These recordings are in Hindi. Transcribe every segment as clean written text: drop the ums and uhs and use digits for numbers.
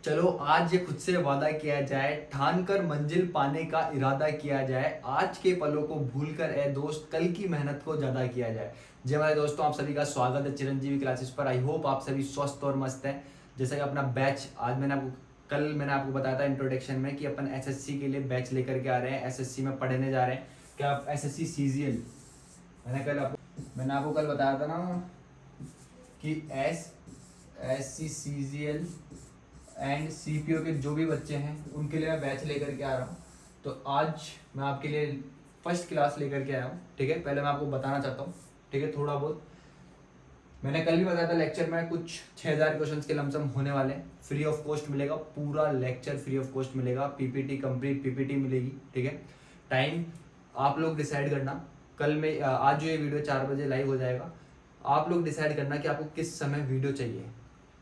चलो आज ये खुद से वादा किया जाए, ठान कर मंजिल पाने का इरादा किया जाए, आज के पलों को भूल कर ए दोस्त कल की मेहनत को ज्यादा किया जाए। जी हमारे दोस्तों, आप सभी का स्वागत है चिरंजीवी क्लासेस पर। आई होप आप सभी स्वस्थ और मस्त हैं। जैसा कि अपना बैच आज मैंने आपको बताया था इंट्रोडक्शन में कि अपन एसएससी के लिए बैच लेकर के आ रहे हैं, एसएससी में पढ़ने जा रहे हैं। क्या आप एसएससी सीजीएल, मैंने आपको कल बताया था ना कि एसएससी सीजीएल एंड सीपीओ के जो भी बच्चे हैं उनके लिए मैं बैच लेकर के आ रहा हूँ। तो आज मैं आपके लिए फर्स्ट क्लास लेकर के आया हूँ। ठीक है, पहले मैं आपको बताना चाहता हूँ, ठीक है, थोड़ा बहुत मैंने कल भी बताया था लेक्चर में कुछ 6000 क्वेश्चंस के लमसम होने वाले हैं। फ्री ऑफ कॉस्ट मिलेगा, पूरा लेक्चर फ्री ऑफ कॉस्ट मिलेगा, पीपीटी कंप्लीट पीपीटी मिलेगी। ठीक है, टाइम आप लोग डिसाइड करना। कल में आज जो ये वीडियो 4 बजे लाइव हो जाएगा, आप लोग डिसाइड करना कि आपको किस समय वीडियो चाहिए।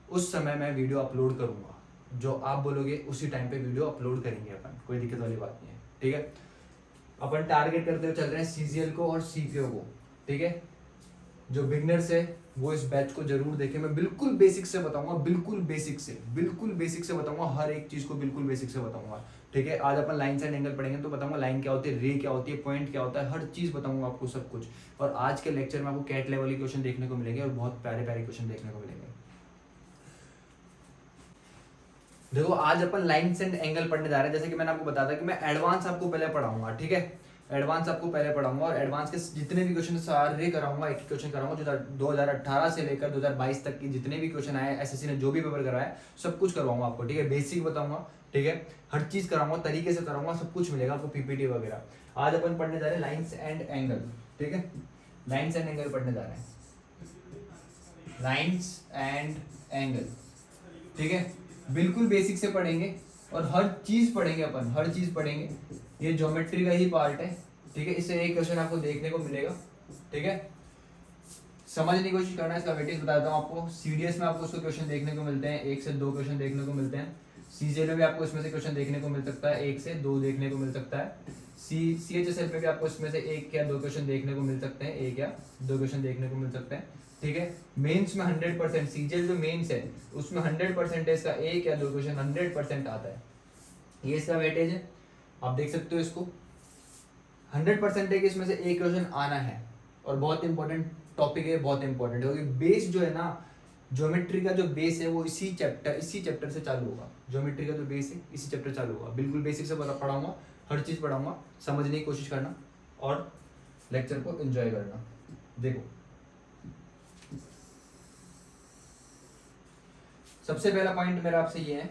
उस समय मैं वीडियो अपलोड करूंगा, जो आप बोलोगे उसी टाइम पे वीडियो अपलोड करेंगे अपन, कोई दिक्कत वाली बात नहीं है। ठीक है, अपन टारगेट करते हुए चल रहे हैं सीजीएल को और सीपीओ को। ठीक है, जो बिगनर्स है वो इस बैच को जरूर देखें। मैं बिल्कुल बेसिक से बताऊंगा, बिल्कुल बेसिक से बताऊंगा, हर एक चीज को बिल्कुल बेसिक से बताऊंगा। ठीक है, आज अपन लाइन एंड एंगल पढ़ेंगे तो बताऊंगा लाइन क्या होती है, रे क्या होती है, पॉइंट क्या होता है, हर चीज बताऊंगा आपको सब कुछ। और आज के लेक्चर में आपको कैट लेवल के क्वेश्चन देखने को मिलेंगे और बहुत प्यारे प्यारे क्वेश्चन देखने को मिलेंगे। देखो आज अपन लाइन्स एंड एंगल पढ़ने जा रहे हैं। जैसे कि मैंने आपको बताया था कि मैं एडवांस आपको पहले पढ़ाऊंगा। ठीक है, एडवांस आपको पहले पढ़ाऊंगा और एडवांस के जितने भी क्वेश्चन सारे कराऊंगा, एक क्वेश्चन कराऊंगा जो 2018 से लेकर 2022 तक की जितने भी क्वेश्चन आए, एसएससी ने जो भी पेपर करवाया सब कुछ करवाऊंगा आपको। ठीक है, बेसिक बताऊंगा, ठीक है, हर चीज कराऊंगा, तरीके से कराऊंगा, सब कुछ मिलेगा आपको, पीपीटी वगैरह। आज अपन पढ़ने जा रहे हैं लाइन्स एंड एंगल। ठीक है, लाइन्स एंड एंगल पढ़ने जा रहे हैं, लाइन्स एंड एंगल। ठीक है, बिल्कुल बेसिक से पढ़ेंगे और हर चीज पढ़ेंगे अपन, हर चीज पढ़ेंगे। ये ज्योमेट्री का ही पार्ट है। ठीक है, इससे एक क्वेश्चन आपको देखने को मिलेगा। ठीक है, समझने की कोशिश करना है। इसका वेटेज बताता हूँ आपको। सीडीएस में आपको उसको क्वेश्चन देखने को मिलते हैं, 1 से 2 क्वेश्चन देखने को मिलते हैं। सीजीएल में भी आपको इसमें से क्वेश्चन देखने को मिल सकता है, 1 से 2 देखने को मिल सकता है। सीएचएसएल पे भी आपको इसमें से 1 या 2 क्वेश्चन देखने को मिल सकते हैं, 1 या 2 क्वेश्चन देखने को मिल सकते हैं। ठीक है, मेंस में 100%, सीजीएल जो मेंस है उसमें 100% है, इसका 1 या 2 क्वेश्चन 100% आता है। ये इसका वेटेज है, आप देख सकते हो इसको। 100% है कि इसमें से 1 क्वेश्चन आना है और बहुत इंपॉर्टेंट टॉपिक है, बहुत इंपॉर्टेंट है क्योंकि बेस जो है ना, ज्योमेट्री का जो बेस है वो इसी चैप्टर से चालू होगा। ज्योमेट्री का जो बेस है इसी चैप्टर चालू होगा। बिल्कुल बेसिक से पढ़ाऊंगा, हर चीज पढ़ाऊंगा, समझने की कोशिश करना और लेक्चर को एंजॉय करना। देखो सबसे पहला पॉइंट मेरा आपसे ये है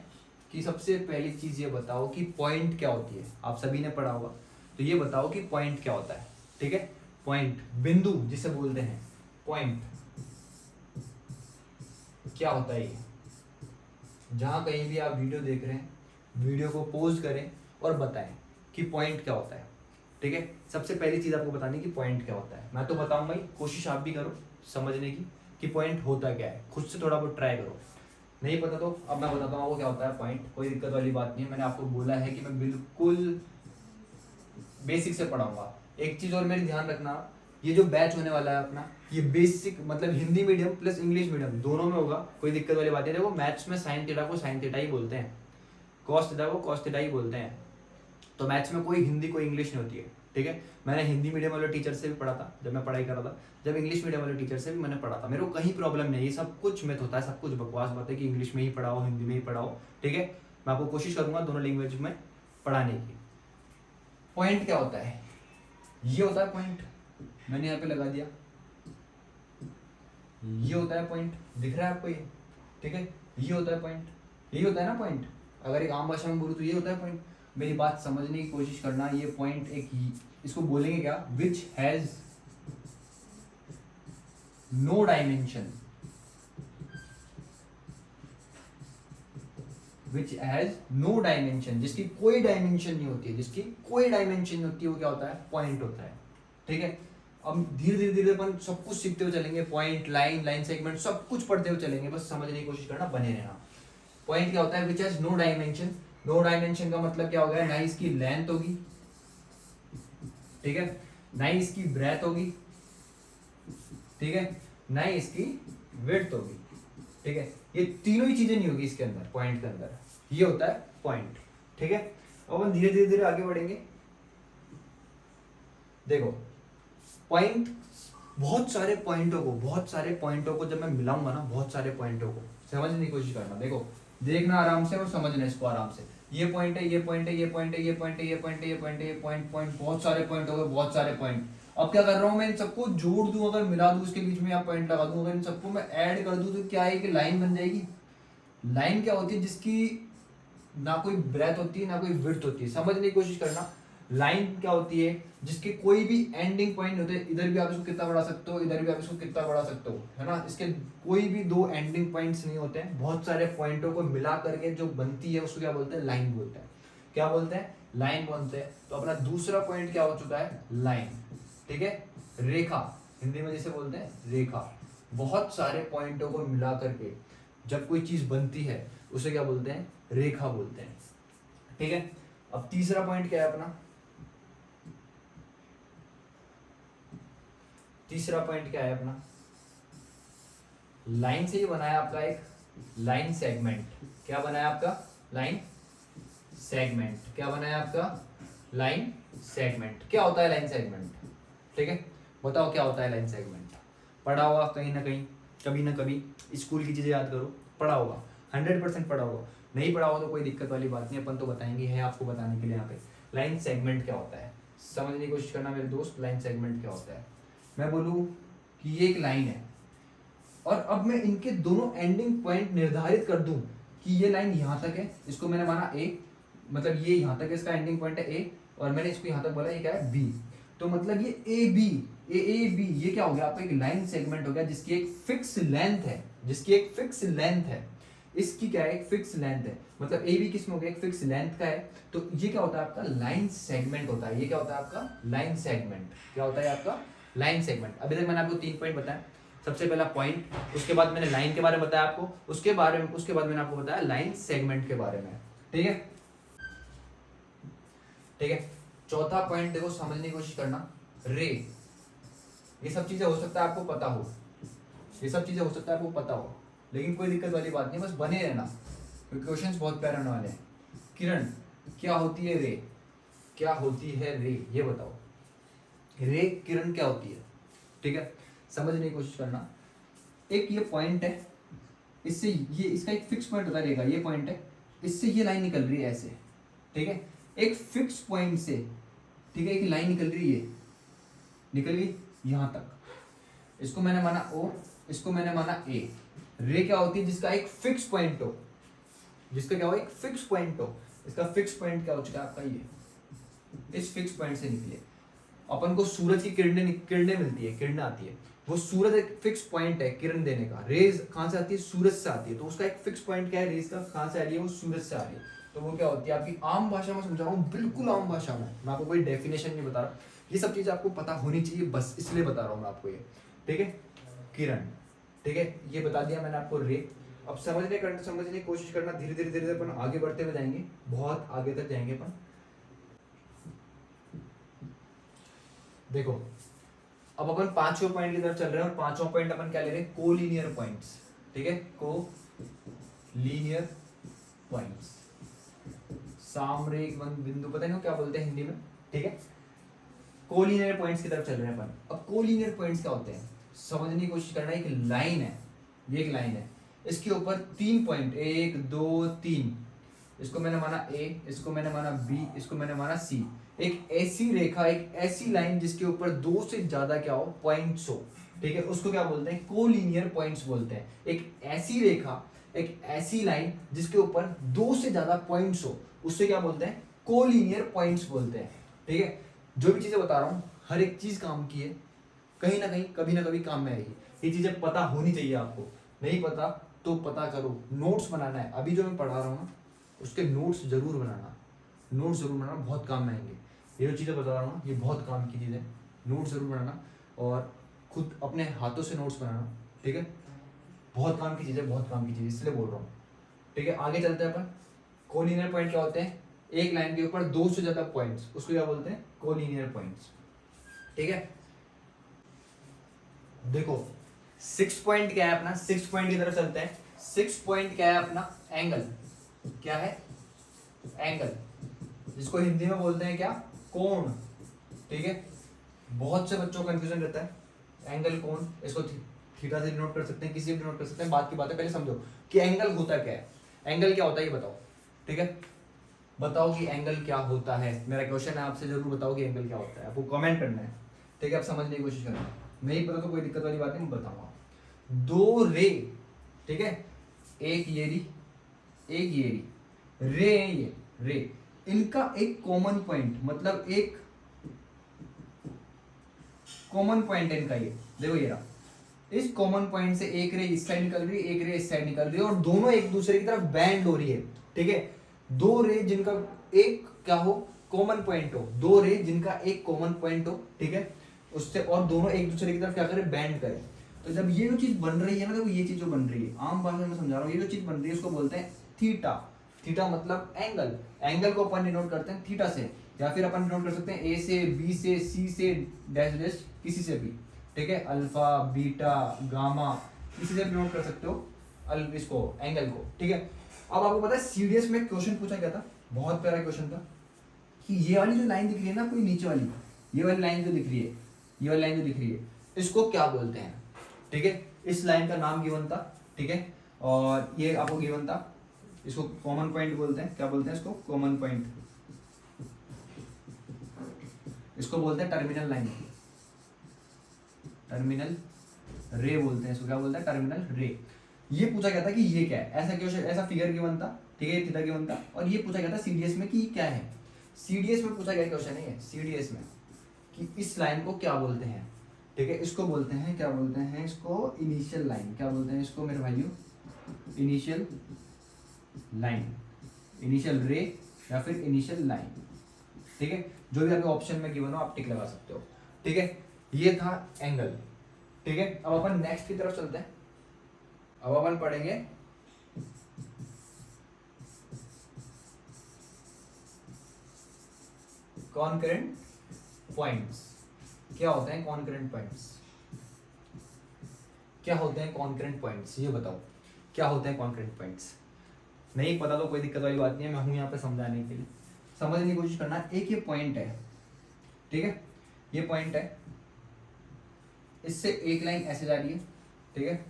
कि सबसे पहली चीज ये बताओ कि पॉइंट क्या होती है। आप सभी ने पढ़ा होगा, तो ये बताओ कि पॉइंट क्या होता है। ठीक है, पॉइंट, बिंदु जिसे बोलते हैं, पॉइंट क्या होता है। ये जहां कहीं भी आप वीडियो देख रहे हैं, वीडियो को पॉज करें और बताएं कि पॉइंट क्या होता है। ठीक है, सबसे पहली चीज आपको बतानी कि पॉइंट क्या होता है। मैं तो बताऊंगा ही, कोशिश आप भी करो समझने की कि पॉइंट होता क्या है, खुद से थोड़ा बहुत ट्राई करो। नहीं पता तो अब मैं बताता हूँ आपको क्या होता है पॉइंट, कोई दिक्कत वाली बात नहीं है। मैंने आपको बोला है कि मैं बिल्कुल बेसिक से पढ़ाऊंगा। एक चीज और मेरी ध्यान रखना, ये जो बैच होने वाला है अपना, ये बेसिक मतलब Hindi medium plus English medium दोनों में होगा, कोई दिक्कत वाली बात नहीं है। देखो मैथ्स में साइन थीटा को साइन थीटा ही बोलते हैं, कॉस थीटा को कॉस थीटा ही बोलते हैं, तो मैथ्स में कोई हिंदी कोई इंग्लिश नहीं होती है। ठीक है, मैंने हिंदी मीडियम वाले टीचर से भी पढ़ा था जब मैं पढ़ाई कर रहा था, जब इंग्लिश मीडियम वाले टीचर से भी मैंने पढ़ा था। मेरे को कहीं प्रॉब्लम नहीं है, ये सब कुछ मिथ होता है, सब कुछ बकवास बात है कि इंग्लिश में ही पढ़ाओ हिंदी में ही पढ़ाओ। ठीक है, मैं आपको कोशिश करूंगा दोनों लैंग्वेज में पढ़ाने की। पॉइंट क्या होता है, ये होता है पॉइंट, मैंने यहाँ पे लगा दिया, ये होता है पॉइंट, दिख रहा है आपको ये। ठीक है, ये होता है पॉइंट, यही होता है ना पॉइंट। अगर एक आम भाषा में बोलूँ तो ये होता है पॉइंट। मेरी बात समझने की कोशिश करना, ये पॉइंट एक, इसको बोलेंगे क्या, which has no dimension, which has no dimension, जिसकी कोई डायमेंशन नहीं होती है, जिसकी कोई डायमेंशन नहीं होती है, वो क्या होता है, पॉइंट होता है। ठीक है, अब धीरे धीरे अपन सब कुछ सीखते हुए चलेंगे, पॉइंट, लाइन, लाइन सेगमेंट सब कुछ पढ़ते हुए चलेंगे, बस समझने की कोशिश करना, बने रहना। पॉइंट क्या होता है, which has no dimension. No dimension का मतलब क्या हो गया, ना इसकी लेंथ होगी, ठीक है, ना ही इसकी ब्रेथ होगी, ठीक है, ना ही इसकी विड्थ होगी। ठीक है, ये तीनों ही चीजें नहीं होगी इसके अंदर, पॉइंट के अंदर। ये होता है पॉइंट। ठीक है, अब हम धीरे धीरे धीरे आगे बढ़ेंगे। देखो पॉइंट, बहुत सारे पॉइंटों को जब मैं मिलाऊंगा ना, बहुत सारे पॉइंटों को समझने की कोशिश करना। देखो देखना आराम से और समझना इसको आराम से। ये पॉइंट है, ये पॉइंट है, ये पॉइंट है, ये पॉइंट है, ये पॉइंट है, ये पॉइंट है, ये पॉइंट पॉइंट, बहुत सारे पॉइंट हो गए, बहुत सारे पॉइंट। अब क्या कर रहा हूँ मैं, इन सबको जोड़ दूं, अगर मिला दूं इसके बीच में या पॉइंट लगा दूं, अगर इन सबको मैं ऐड कर दूं तो क्या है कि लाइन बन जाएगी। लाइन क्या होती है, जिसकी ना कोई ब्रेथ होती है ना कोई विड्थ होती है। समझने की कोशिश करना। लाइन क्या होती है, जिसके कोई भी एंडिंग पॉइंट होते हैं, इधर भी आप इसको कितना बढ़ा सकते हो, इधर भी आप इसको कितना बढ़ा सकते हो, है ना। इसके कोई भी दो एंडिंग पॉइंट्स नहीं होते हैं, बहुत सारे पॉइंटों को मिला करके जो बनती है उसको क्या बोलते हैं, लाइन बोलते हैं। क्या बोलते हैं, लाइन बोलते हैं। तो अपना दूसरा पॉइंट क्या हो चुका है, लाइन। ठीक है, रेखा, हिंदी में जिसे बोलते हैं रेखा। बहुत सारे पॉइंटों को मिला करके जब कोई चीज बनती है उसे क्या बोलते हैं, रेखा बोलते हैं। ठीक है, अब तीसरा पॉइंट क्या है अपना, तीसरा पॉइंट क्या है अपना, लाइन से ही बनाया आपका एक लाइन सेगमेंट। क्या बनाया आपका, लाइन सेगमेंट। क्या बनाया आपका, लाइन सेगमेंट। क्या होता है लाइन सेगमेंट, ठीक है, बताओ क्या होता है लाइन सेगमेंट। पढ़ा होगा कहीं ना कहीं, कभी ना कभी, स्कूल की चीजें याद करो, पढ़ा होगा, 100% पढ़ा होगा। नहीं पढ़ा हो तो कोई दिक्कत वाली बात नहीं, अपन तो बताएंगे, है आपको बताने के लिए यहाँ पे। लाइन सेगमेंट क्या होता है, समझने की कोशिश करना मेरे दोस्त। लाइन सेगमेंट क्या होता है, मैं बोलूँ कि ये एक लाइन है और अब मैं इनके दोनों एंडिंग पॉइंट निर्धारित कर दूं कि ये लाइन यहाँ तक है, इसको मैंने माना ए, मतलब ये यहाँ तक है, इसका एंडिंग पॉइंट है ए, और मैंने इसको यहाँ तक बोला ये क्या है, बी। तो मतलब ये ए बी, ए बी, ये क्या हो गया आपका, एक लाइन सेगमेंट हो गया जिसकी एक फिक्स लेंथ है, जिसकी एक फिक्स लेंथ है। इसकी क्या है, एक फिक्स लेंथ है, मतलब ए बी किसमें हो गया, एक फिक्स लेंथ का है। तो ये क्या होता है आपका, लाइन सेगमेंट होता है। ये क्या होता है आपका, लाइन सेगमेंट। क्या होता है आपका, लाइन सेगमेंट। अभी तक मैंने आपको 3 पॉइंट बताया। सबसे पहला पॉइंट, उसके बाद मैंने लाइन के बारे में बताया आपको, उसके बाद मैंने आपको बताया लाइन सेगमेंट के बारे में। ठीक है, ठीक है। चौथा पॉइंट देखो, समझने की कोशिश करना, रे। ये सब चीजें हो सकता है आपको पता हो, ये सब चीजें हो सकता है आपको पता हो, लेकिन कोई दिक्कत वाली बात नहीं, बस बने रहना क्योंकि क्वेश्चंस बहुत प्यारे होने वाले हैं। किरण, क्या होती है रे, क्या होती है रे, ये बताओ। रे किरण क्या होती है, ठीक है, समझने की कोशिश करना। एक ये पॉइंट है, इससे ये, इसका एक फिक्स पॉइंट होता रहेगा, ये पॉइंट है, इससे ये लाइन निकल रही है ऐसे, ठीक है, एक फिक्स पॉइंट से, ठीक है, एक लाइन निकल रही है, निकल गई यहां तक, इसको मैंने माना ओ, इसको मैंने माना ए। रे क्या होती है, जिसका एक फिक्स पॉइंट हो, जिसका क्या हो, एक फिक्स पॉइंट हो। इसका फिक्स पॉइंट क्या हो चुका है आपका, ये इस फिक्स पॉइंट से निकले। अपन को सूरज की किरणें मिलती है, किरणें आती है, वो सूरज एक फिक्स पॉइंट है किरण देने का। रेज कहां से आती है, सूरज से आती है, तो उसका एक फिक्स पॉइंट क्या है, रेज का कहां से आ रही है, वो सूरज से आ रही है। तो वो क्या होती है, आपकी आम भाषा में समझा रहा हूँ, बिल्कुल आम भाषा में, मैं आपको कोई डेफिनेशन नहीं बता रहा, ये सब चीजें आपको पता होनी चाहिए, बस इसलिए बता रहा हूँ मैं आपको ये। ठीक है, किरण, ठीक है, ये बता दिया मैंने आपको रे। अब समझने की कोशिश करना, धीरे धीरे धीरे अपन आगे बढ़ते हुए जाएंगे, बहुत आगे तक जाएंगे अपन। देखो अब अपन 5वें पॉइंट की तरफ चल रहे हैं, और 5वां पॉइंट अपन क्या ले रहे हैं, कोलिनियर पॉइंट्स। ठीक है, कोलिनियर पॉइंट्स, सामरेख बिंदु, पता नहीं क्या बोलते हैं हिंदी में। ठीक है, कोलिनियर पॉइंट्स की तरफ चल रहे हैं अपन। अब कोलिनियर पॉइंट्स क्या होते हैं, समझने की कोशिश करना। एक लाइन है, ये एक लाइन है, इसके ऊपर 3 पॉइंट, 1 2 3, इसको मैंने माना ए, इसको मैंने माना बी, इसको मैंने माना सी। एक ऐसी रेखा, एक ऐसी लाइन जिसके ऊपर 2 से ज्यादा क्या हो, पॉइंट्स हो, ठीक है, उसको क्या बोलते हैं, कोलिनियर पॉइंट्स बोलते हैं। एक ऐसी रेखा, एक ऐसी लाइन जिसके ऊपर 2 से ज्यादा पॉइंट्स हो, उससे क्या बोलते हैं, कोलिनियर पॉइंट्स बोलते हैं। ठीक है, जो भी चीजें बता रहा हूँ, हर एक चीज काम की है, कहीं ना कहीं कभी ना कभी काम में आएगी। ये चीजें पता होनी चाहिए आपको, नहीं पता तो पता करो, नोट्स बनाना है। अभी जो मैं पढ़ा रहा हूँ ना, उसके नोट्स जरूर बनाना, नोट्स जरूर बनाना, बहुत काम में आएंगे। ये जो चीज़ें बता रहा हूँ ना, ये बहुत काम की चीज़ है, नोट्स जरूर बनाना और खुद अपने हाथों से नोट्स बनाना। ठीक है, बहुत काम की चीज़ है, बहुत काम की चीज़, इसलिए बोल रहा हूँ। ठीक है, आगे चलते हैं अपन। कोलिनियर पॉइंट क्या होते हैं, एक लाइन के ऊपर 2 से ज्यादा पॉइंट्स, उसको क्या बोलते हैं, कोलिनियर पॉइंट्स। ठीक है, देखो 6 पॉइंट क्या है अपना, 6 पॉइंट की तरफ चलते हैं। 6 पॉइंट क्या है अपना, एंगल। क्या है, एंगल, जिसको हिंदी में बोलते हैं क्या, कोण, ठीक है। बहुत से बच्चों को कंफ्यूजन रहता है एंगल कोण, इसको थीटा से डिनोट कर सकते हैं, किसी से डिनोट कर सकते हैं, बात की बात है, पहले समझो कि एंगल होता क्या है, एंगल क्या होता है ये बताओ, ठीक है। बताओ कि एंगल क्या होता है, मेरा क्वेश्चन है आपसे, जरूर बताओ कि एंगल क्या होता है, आपको कमेंट करना है, ठीक है। आप समझने की कोशिश करना, नहीं पता तो कोई दिक्कत वाली बात नहीं, मैं बताऊंगा। दो रे, ठीक है, एक ये री, एक ये री, रे है ये रे, इनका एक कॉमन पॉइंट, मतलब एक कॉमन पॉइंट है इनका, ये देखो ये रहा, इस कॉमन पॉइंट से एक रे इस साइड निकल रही है, एक रे इस साइड निकल रही है, और दोनों एक दूसरे की तरफ बैंड हो रही है, ठीक है। दो रे जिनका एक क्या हो, कॉमन पॉइंट हो, दो रे जिनका एक कॉमन पॉइंट हो, ठीक है, उससे, और दोनों एक दूसरे की तरफ क्या करें, बैंड करें। तो जब ये जो चीज बन रही है ना, देखो ये चीज जो बन रही है, आम भाषा में समझा रहा हूँ, ये जो चीज बन रही है उसको बोलते हैं थीटा। थीटा मतलब एंगल, एंगल को अपन डिनोट करते हैं थीटा से, या फिर अपन डिनोट कर सकते हैं ए से, बी से, सी से, डैश डैश किसी से भी, ठीक है, अल्फा, बीटा, गामा, किसी से भी नोट कर सकते हो इसको, एंगल को, ठीक है। अब आपको पता है सीडीएस में क्वेश्चन पूछा गया था, बहुत प्यारा क्वेश्चन था, कि ये वाली जो लाइन दिख रही है ना, कोई नीचे वाली, ये वाली लाइन जो दिख रही है, ये वाली लाइन जो दिख रही है, इसको क्या बोलते हैं, ठीक है। इस लाइन का नाम गिवन था, ठीक है, और ये आपको गिवन था, इसको कॉमन पॉइंट बोलते हैं, क्या बोलते हैं इसको, कॉमन पॉइंट, इसको बोलते हैं टर्मिनल लाइन, टर्मिनल रे बोलते हैं इसको, क्या बोलते हैं, टर्मिनल रे। ये पूछा गया था कि ये क्या है, ऐसा क्वेश्चन, ऐसा फिगर गिवन था, ठीक है, थीटा गिवन था, और ये पूछा गया था सीडीएस में कि क्या है, सीडीएस में पूछा गया क्वेश्चन है ये, सीडीएस में, कि इस लाइन को क्या बोलते हैं, ठीक है। इसको बोलते हैं, क्या बोलते हैं इसको, इनिशियल लाइन, क्या बोलते हैं इसको मेरे भाइयों, इनिशियल लाइन, इनिशियल रे या फिर इनिशियल लाइन, ठीक है। जो भी आपके ऑप्शन में गिवन हो आप टिक लगा सकते हो, ठीक है। ये था एंगल, ठीक है। अब अपन नेक्स्ट की तरफ चलते हैं, अब अपन पढ़ेंगे कॉन्करेंट पॉइंट्स। क्या होते हैं कॉन्करेंट पॉइंट्स, क्या होते हैं कॉन्करेंट पॉइंट्स, ये बताओ क्या होते हैं कॉन्करेंट पॉइंट्स। नहीं पता तो कोई दिक्कत वाली बात नहीं है, मैं हूं यहाँ पे समझाने के लिए, समझने की कोशिश करना। एक ये पॉइंट है, ठीक है, ये पॉइंट है, इससे एक लाइन ऐसे जा रही है, ठीक है,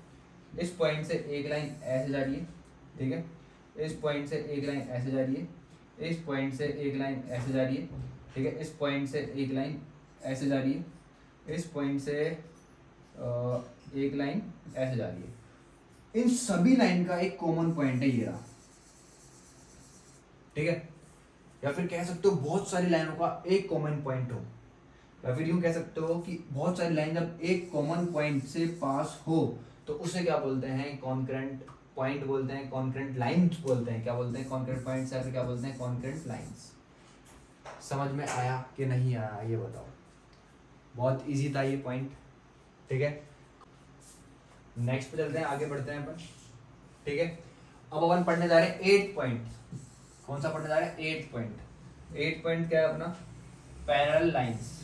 इस पॉइंट से एक लाइन ऐसे जा रही है, ठीक है, इस पॉइंट से एक लाइन ऐसे जा रही है, इस पॉइंट से एक लाइन ऐसे जा रही है, ठीक है, इस पॉइंट से एक लाइन ऐसे जा रही है, इस पॉइंट से एक लाइन ऐसे जा रही है। इन सभी लाइन का एक कॉमन पॉइंट है ये रहा, ठीक है। या फिर कह सकते हो बहुत सारी लाइनों का एक कॉमन पॉइंट हो, या फिर यूं कह सकते हो कि बहुत सारी लाइन जब एक कॉमन पॉइंट से पास हो तो उसे क्या बोलते हैं, कॉन्करेंट पॉइंट बोलते हैं, कॉन्करेंट लाइंस बोलते हैं, क्या बोलते हैं, कॉन्करेंट पॉइंट्स, या फिर क्या बोलते हैं, कॉन्करेंट लाइंस। समझ में आया कि नहीं आया ये बताओ, बहुत इजी था ये पॉइंट, ठीक है। नेक्स्ट पे चलते हैं, आगे बढ़ते हैं अपन, ठीक है। अब अपन पढ़ने जा रहे हैं 8th पॉइंट। कौन सा पढ़ने जा रहे हैं, 8th पॉइंट। 8th पॉइंट क्या है अपना, पैरेलल लाइंस।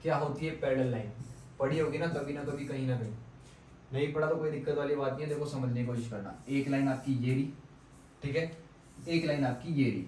क्या होती है पैरेलल लाइन, पढ़ी होगी ना कभी कहीं ना कहीं, नहीं पढ़ा तो कोई दिक्कत वाली बात नहीं है, देखो समझने की कोशिश करना। एक लाइन आपकी ये रही, ठीक है, एक लाइन आपकी ये रही,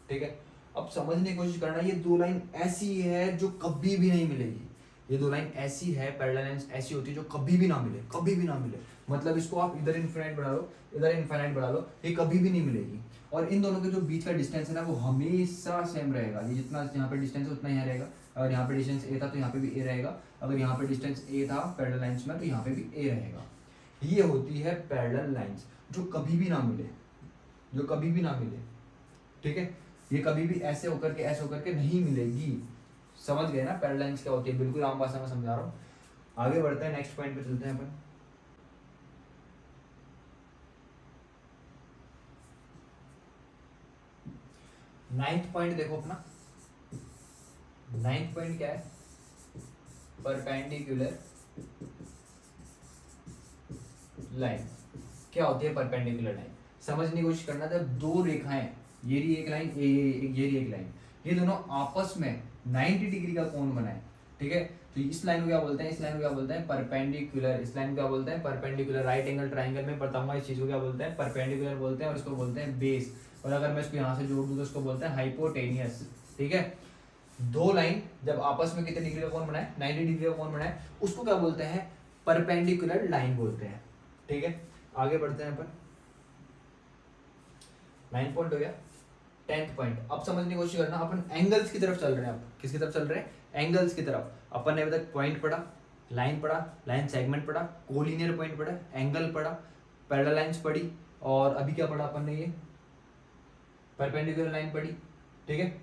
ठीक है। अब समझने की कोशिश करना, ये दो लाइन ऐसी है जो कभी भी नहीं मिलेगी, ये दो लाइन ऐसी है, पैरेलल लाइंस ऐसी होती है जो कभी भी ना मिले, कभी भी ना मिले, मतलब इसको आप इधर इनफिनाइट बढ़ा लो, इधर इनफिनाइट बढ़ा लो, ये कभी भी नहीं मिलेगी। और इन दोनों के जो बीच का डिस्टेंस है ना वो हमेशा सेम रहेगा, ये जितना यहाँ पे डिस्टेंस है उतना यहाँ रहेगा। अगर यहाँ पे डिस्टेंस ए था तो यहाँ पे भी ए रहेगा, अगर यहाँ पे डिस्टेंस ए था पैरेलल लाइंस में तो यहाँ पे भी ए रहेगा। ये होती है पैरेलल लाइंस जो कभी भी ना मिले, जो कभी भी ना मिले, ठीक है। ये कभी भी ऐसे होकर के ऐसे होकर के नहीं मिलेगी, समझ गए ना पैरेलल लाइंस क्या होती है, बिल्कुल आम भाषा में समझा रहा हूँ। आगे बढ़ते हैं, नेक्स्ट पॉइंट पे चलते हैं अपन। नाइन्थ पॉइंट देखो अपना, नाइन्थ पॉइंट क्या है, परपेंडिकुलर लाइन। क्या होती है परपेंडिकुलर लाइन, समझने की कोशिश करना। जब दो रेखाएं, ये रही एक लाइन, ये रही एक लाइन, ये दोनों आपस में 90 डिग्री का कोण बनाए, ठीक है, तो इस लाइन को क्या बोलते हैं, इस लाइन को क्या बोलते हैं, परपेंडिकुलर। इस लाइन को क्या बोलते हैं, परपेंडिकुलर। राइट एंगल ट्राइंगल में बताऊंगा इस चीज को क्या बोलते हैं, परपेंडिकुलर बोलते हैं, और इसको बोलते हैं बेस। और अगर मैं इसको यहाँ से जोड़ दूँ तो इसको बोलते हैं हाइपोटेनियस। ठीक है, दो लाइन जब आपस में कितने डिग्री का कोण बनाए, 90 डिग्री का कोण बनाए, उसको क्या बोलते हैं, परपेंडिकुलर लाइन बोलते हैं। ठीक है, आगे बढ़ते हैं अपन। 9 पॉइंट हो गया। 10th पॉइंट, अब समझने की कोशिश करना, अपन एंगल्स की तरफ चल रहे हैं। अब किसकी तरफ चल रहे हैं, एंगल्स की तरफ। अपन ने अभी तक पॉइंट पढ़ा, लाइन पढ़ा, लाइन सेगमेंट पढ़ा, कोलिनियर पॉइंट पढ़ा, एंगल पढ़ा, पैरेलल लाइंस पढ़ी, और अभी क्या पढ़ा अपन ने, ये परपेंडिकुलर लाइन पढ़ी। ठीक है,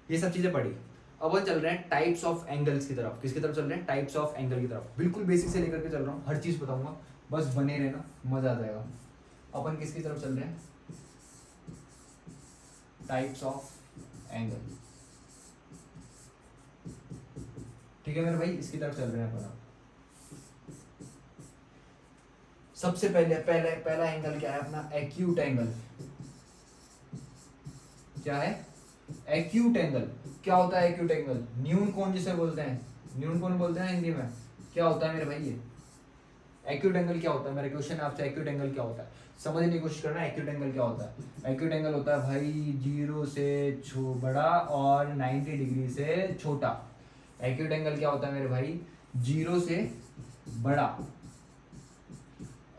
ये सब चीजें पढ़ी। अब अपन चल रहे हैं टाइप्स ऑफ एंगल्स की तरफ। किसकी तरफ चल रहे हैं, टाइप्स ऑफ एंगल की तरफ। बिल्कुल बेसिक से लेकर के चल रहा हूँ, हर चीज बताऊंगा, बस बने रहना, मजा आ जाएगा। अपन किसकी तरफ चल रहे हैं, टाइप्स ऑफ एंगल। ठीक है मेरे भाई, इसकी तरफ चल रहे हैं अपन। सबसे पहले पहला एंगल क्या है अपना, एक्यूट एंगल। क्या है, एक्यूट एंगल। क्या होता है एक्यूट एंगल, न्यून कोण जिसे बोलते हैं, न्यून कोण बोलते हैं हिंदी में। क्या होता है मेरे भाई ये एक्यूट एंगल, क्या होता है, मेरा क्वेश्चन है आपसे, एक्यूट एंगल क्या होता है, समझने की कोशिश करना। एक्यूट एंगल क्या होता है, एक्यूट एंगल होता है भाई 0 से बड़ा और 90 डिग्री से छोटा। एक्यूट एंगल क्या होता है मेरे भाई, 0 से बड़ा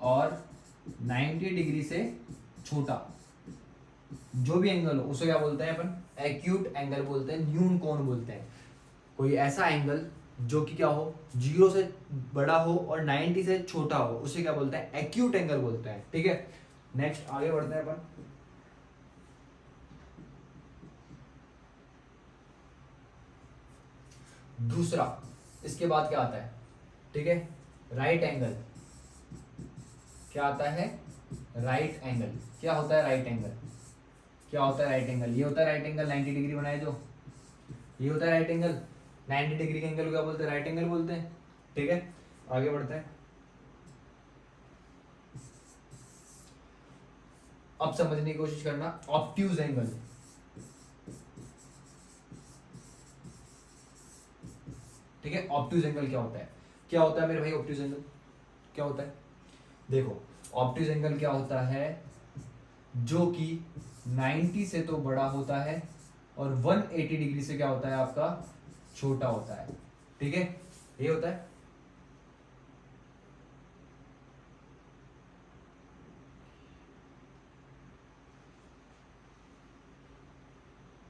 और 90 डिग्री से छोटा, जो भी एंगल हो उसे क्या बोलते हैं अपन, एक्यूट एंगल बोलते हैं, न्यून कोण बोलते हैं। कोई ऐसा एंगल जो कि क्या हो, 0 से बड़ा हो और 90 से छोटा हो, उसे क्या बोलते हैं, एक्यूट एंगल बोलते हैं। ठीक है, नेक्स्ट आगे बढ़ते हैं अपन। दूसरा, इसके बाद क्या आता है, ठीक है, राइट एंगल। क्या आता है, राइट एंगल। क्या होता है राइट एंगल, क्या होता है राइट एंगल, ये होता है राइट एंगल 90 डिग्री बनाए जो, ये होता है राइट एंगल। 90 डिग्री के एंगल को क्या बोलते हैं, राइट एंगल बोलते हैं। ठीक है, आगे बढ़ते हैं। अब समझने की कोशिश करना, ऑब्ट्यूज एंगल। ठीक है, ऑब्ट्यूज एंगल क्या होता है, क्या होता है मेरे भाई ऑब्ट्यूज एंगल, क्या होता है, देखो ऑब्ट्यूज एंगल क्या होता है, जो कि 90 से तो बड़ा होता है और 180 डिग्री से क्या होता है आपका, छोटा होता है। ठीक है, ये होता है।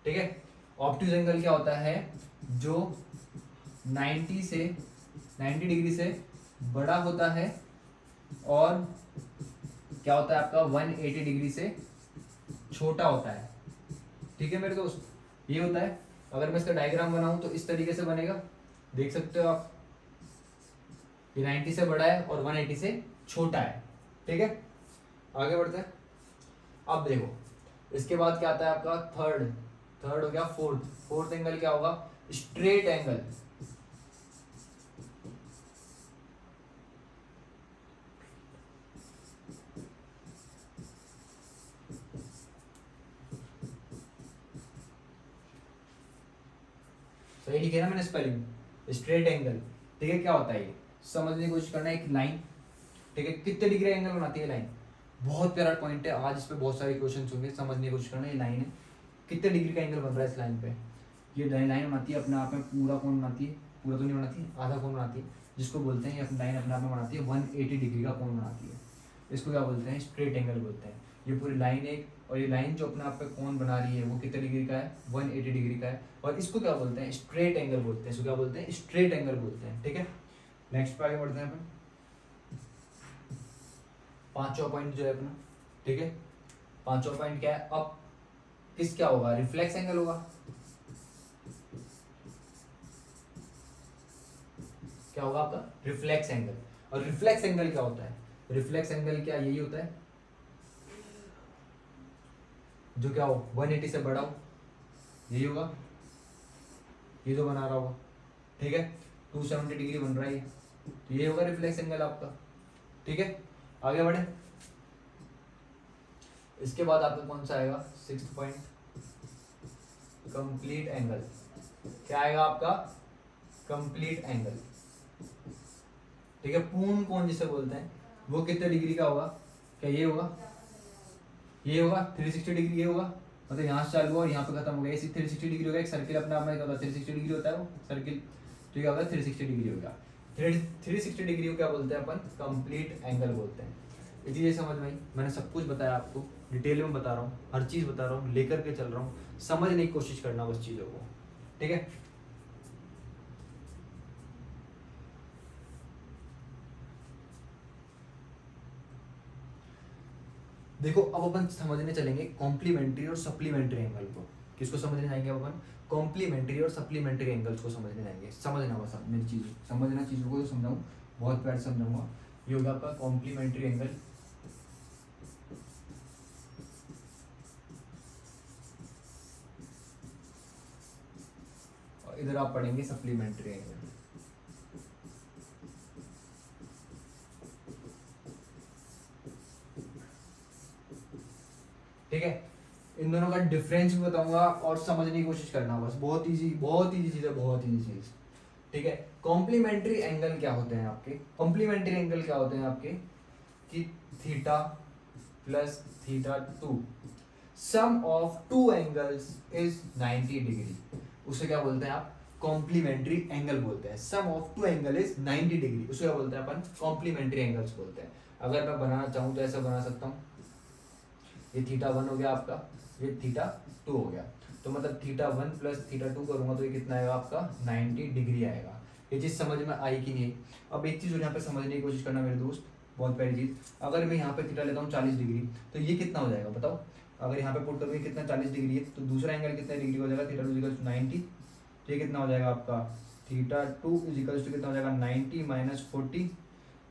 ठीक है, ऑब्ट्यूज एंगल क्या होता है, जो 90 डिग्री से बड़ा होता है और क्या होता है आपका 180 डिग्री से छोटा होता है। ठीक है मेरे दोस्त, ये होता है। अगर मैं इसका डायग्राम बनाऊं तो इस तरीके से बनेगा, देख सकते हो आप, ये 90 से बड़ा है और 180 से छोटा है। ठीक है, आगे बढ़ते हैं। अब देखो, इसके बाद क्या आता है आपका, थर्ड हो गया। फोर्थ एंगल क्या होगा, स्ट्रेट एंगल। सही लिखे ना मैंने स्पेलिंग, स्ट्रेट एंगल। ठीक है, क्या होता है ये, समझने की कोशिश करना। एक लाइन, ठीक है, कितने डिग्री एंगल बनाती है लाइन, बहुत प्यारा पॉइंट है, आज इस पे बहुत सारे क्वेश्चन होंगे, समझने की कोशिश करना। ये लाइन है, कितने डिग्री का एंगल बन रहा है इस लाइन पे, ये लाइन बनाती है अपने आप में पूरा कोण बनाती है, पूरा तो नहीं बनाती, आधा कोण बनाती है, जिसको बोलते हैं, ये अपनी लाइन अपने आप में बनाती है 180 डिग्री का कोण बनाती है। इसको क्या बोलते हैं, स्ट्रेट एंगल बोलते हैं। ये पूरी लाइन एक, और ये लाइन जो अपने आप पे कोण बना रही है वो कितने डिग्री का है, 180 डिग्री का है, और इसको क्या बोलते हैं, स्ट्रेट एंगल बोलते हैं। इसको क्या बोलते हैं, स्ट्रेट एंगल बोलते हैं। ठीक है, नेक्स्ट पे आगे बढ़ते हैं अपन। पांचवा पॉइंट जो है अपना, ठीक है, पांचवा पॉइंट क्या है, अब किस क्या होगा, रिफ्लेक्स एंगल होगा। क्या होगा आपका, रिफ्लेक्स एंगल। और रिफ्लेक्स एंगल क्या होता है, रिफ्लेक्स एंगल क्या यही होता है, जो क्या हो 180 से बड़ा हो, यही होगा, ये जो बना रहा होगा। ठीक है, 270 डिग्री बन रहा है ये, तो ये होगा रिफ्लेक्स एंगल आपका। ठीक है, आगे बढ़े। इसके बाद आपका कौन सा आएगा, 6th पॉइंट, कंप्लीट एंगल। क्या आएगा आपका, कंप्लीट एंगल, ठीक है, पूर्ण कोण जिसे बोलते हैं, वो कितने डिग्री का होगा? क्या ये होगा? ये होगा 360 डिग्री, ये होगा मतलब यहाँ से चालू हुआ और यहाँ पे खत्म हो गया, इसी 360 डिग्री होगा। एक सर्किल अपने आप में क्या होता है? 360 डिग्री होता है वो सर्किल, तो क्या होगा? 360 डिग्री होगा। 360 डिग्री को क्या बोलते हैं अपन? कंप्लीट एंगल बोलते हैं। ये चीजें समझ में आई? मैंने सब कुछ बताया आपको, डिटेल में बता रहा हूँ, हर चीज बता रहा हूँ, लेकर के चल रहा हूँ, समझने की कोशिश करना बस चीजों को, ठीक है। देखो अब अपन समझने चलेंगे कॉम्प्लीमेंट्री और सप्लीमेंट्री एंगल को। किसको समझने जाएंगे अब अपन? कॉम्प्लीमेंट्री और सप्लीमेंट्री एंगल्स को समझने जाएंगे। समझना बस मेरी चीज, समझना चीजों को, जो समझाऊं बहुत प्यार से समझाऊंगा। ये होगा आपका कॉम्प्लीमेंट्री एंगल, और इधर आप पढ़ेंगे सप्लीमेंट्री एंगल। ठीक है, इन दोनों का डिफरेंस भी बताऊंगा और समझने की कोशिश करना बस। बहुत इजी चीज है, बहुत इजी चीज, ठीक है। कॉम्प्लीमेंट्री एंगल क्या होते हैं आपके? कॉम्प्लीमेंट्री एंगल क्या होते हैं आपके? कि theta plus theta two, sum of two angles is 90 degree, उसे क्या बोलते हैं आप? कॉम्प्लीमेंट्री एंगल बोलते हैं। Sum of two angle is 90 degree, उसे क्या बोलते हैं अपन? कॉम्प्लीमेंट्री एंगल्स बोलते हैं। अगर मैं बनाना चाहूं तो ऐसा बना सकता हूं, ये थीटा वन हो गया आपका, ये थीटा टू हो गया, तो मतलब theta one plus theta to करूंगा तो ये कितना आएगा आपका? 90 डिग्री आएगा। ये चीज समझ में आई कि नहीं? अब एक चीज और यहाँ पे समझने की कोशिश करना मेरे दोस्त, बहुत प्यारी चीज। अगर मैं यहाँ पे थीटा लेता हूँ 40 डिग्री, तो ये कितना हो जाएगा बताओ? अगर यहाँ पे पुट करूँ कितना 40 डिग्री है, तो दूसरा एंगल कितना डिग्री हो जाएगा? थीटा टू इजिकल्स टू 90, तो ये कितना हो जाएगा आपका? थीटा टू इजिकल्स टू कितना हो जाएगा? 90 माइनस 40,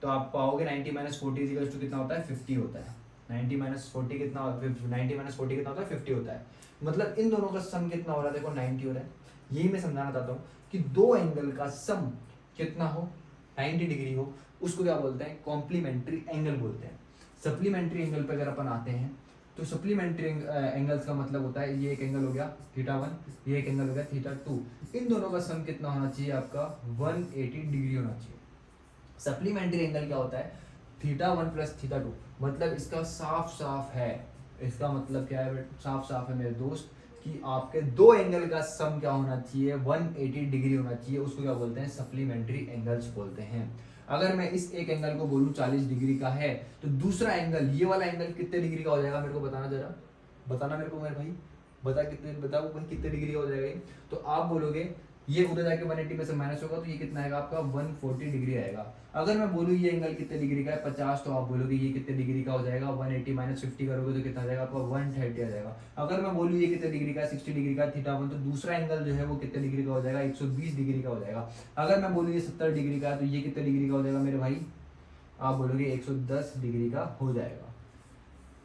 तो आप पाओगे 90 माइनस 40 इजिकल्स टू कितना होता है? 50 होता है। 90 माइनस 40 कितना? 90 माइनस 40 कितना होता है? 50 होता है। मतलब इन दोनों का सम कितना हो रहा है? देखो 90 हो रहा है। यही मैं समझाना चाहता हूँ कि दो एंगल का सम कितना हो? 90 डिग्री हो, उसको क्या बोलते हैं? कॉम्प्लीमेंट्री एंगल बोलते हैं। सप्लीमेंट्री एंगल पे अगर अपन आते हैं, तो सप्लीमेंट्री एंगल्स का मतलब होता है, ये एक एंगल हो गया थीटा वन, ये एक एंगल हो गया थीटा टू, इन दोनों का सम कितना होना चाहिए आपका? 180 डिग्री होना चाहिए। सप्लीमेंट्री एंगल क्या होता है? Theta one plus theta to, मतलब इसका साफ साफ है, इसका मतलब क्या है? साफ साफ है मेरे दोस्त कि आपके दो एंगल का सम क्या होना चाहिए? 180 डिग्री होना चाहिए, उसको क्या बोलते हैं? सप्लीमेंट्री एंगल्स बोलते हैं। अगर मैं इस एक एंगल को बोलूं 40 डिग्री का है, तो दूसरा एंगल, ये वाला एंगल कितने डिग्री का हो जाएगा? मेरे को बताना जरा, बताना मेरे को मेरे भाई, बता कितने, बताओ भाई कितने डिग्री का हो जाएगा ये? तो आप बोलोगे ये उधर जाके 180 में से माइनस होगा, तो ये कितना आएगा आपका? 140 डिग्री आएगा। अगर मैं बोलूँ ये एंगल कितने डिग्री का है? 50, तो आप बोलोगे ये कितने डिग्री का हो जाएगा? 180 माइनस 50 करोगे तो कितना आ जाएगा आपका? 130 आ जाएगा। अगर मैं बोलूँ ये कितने डिग्री का है? 60 डिग्री का थीटा वन, तो दूसरा एंगल जो है वो कितने डिग्री का हो जाएगा? 120 डिग्री का हो जाएगा। अगर मैं बोलूँ ये 70 डिग्री का है, तो ये कितने डिग्री का हो जाएगा मेरे भाई? आप बोलोगे 110 डिग्री का हो जाएगा।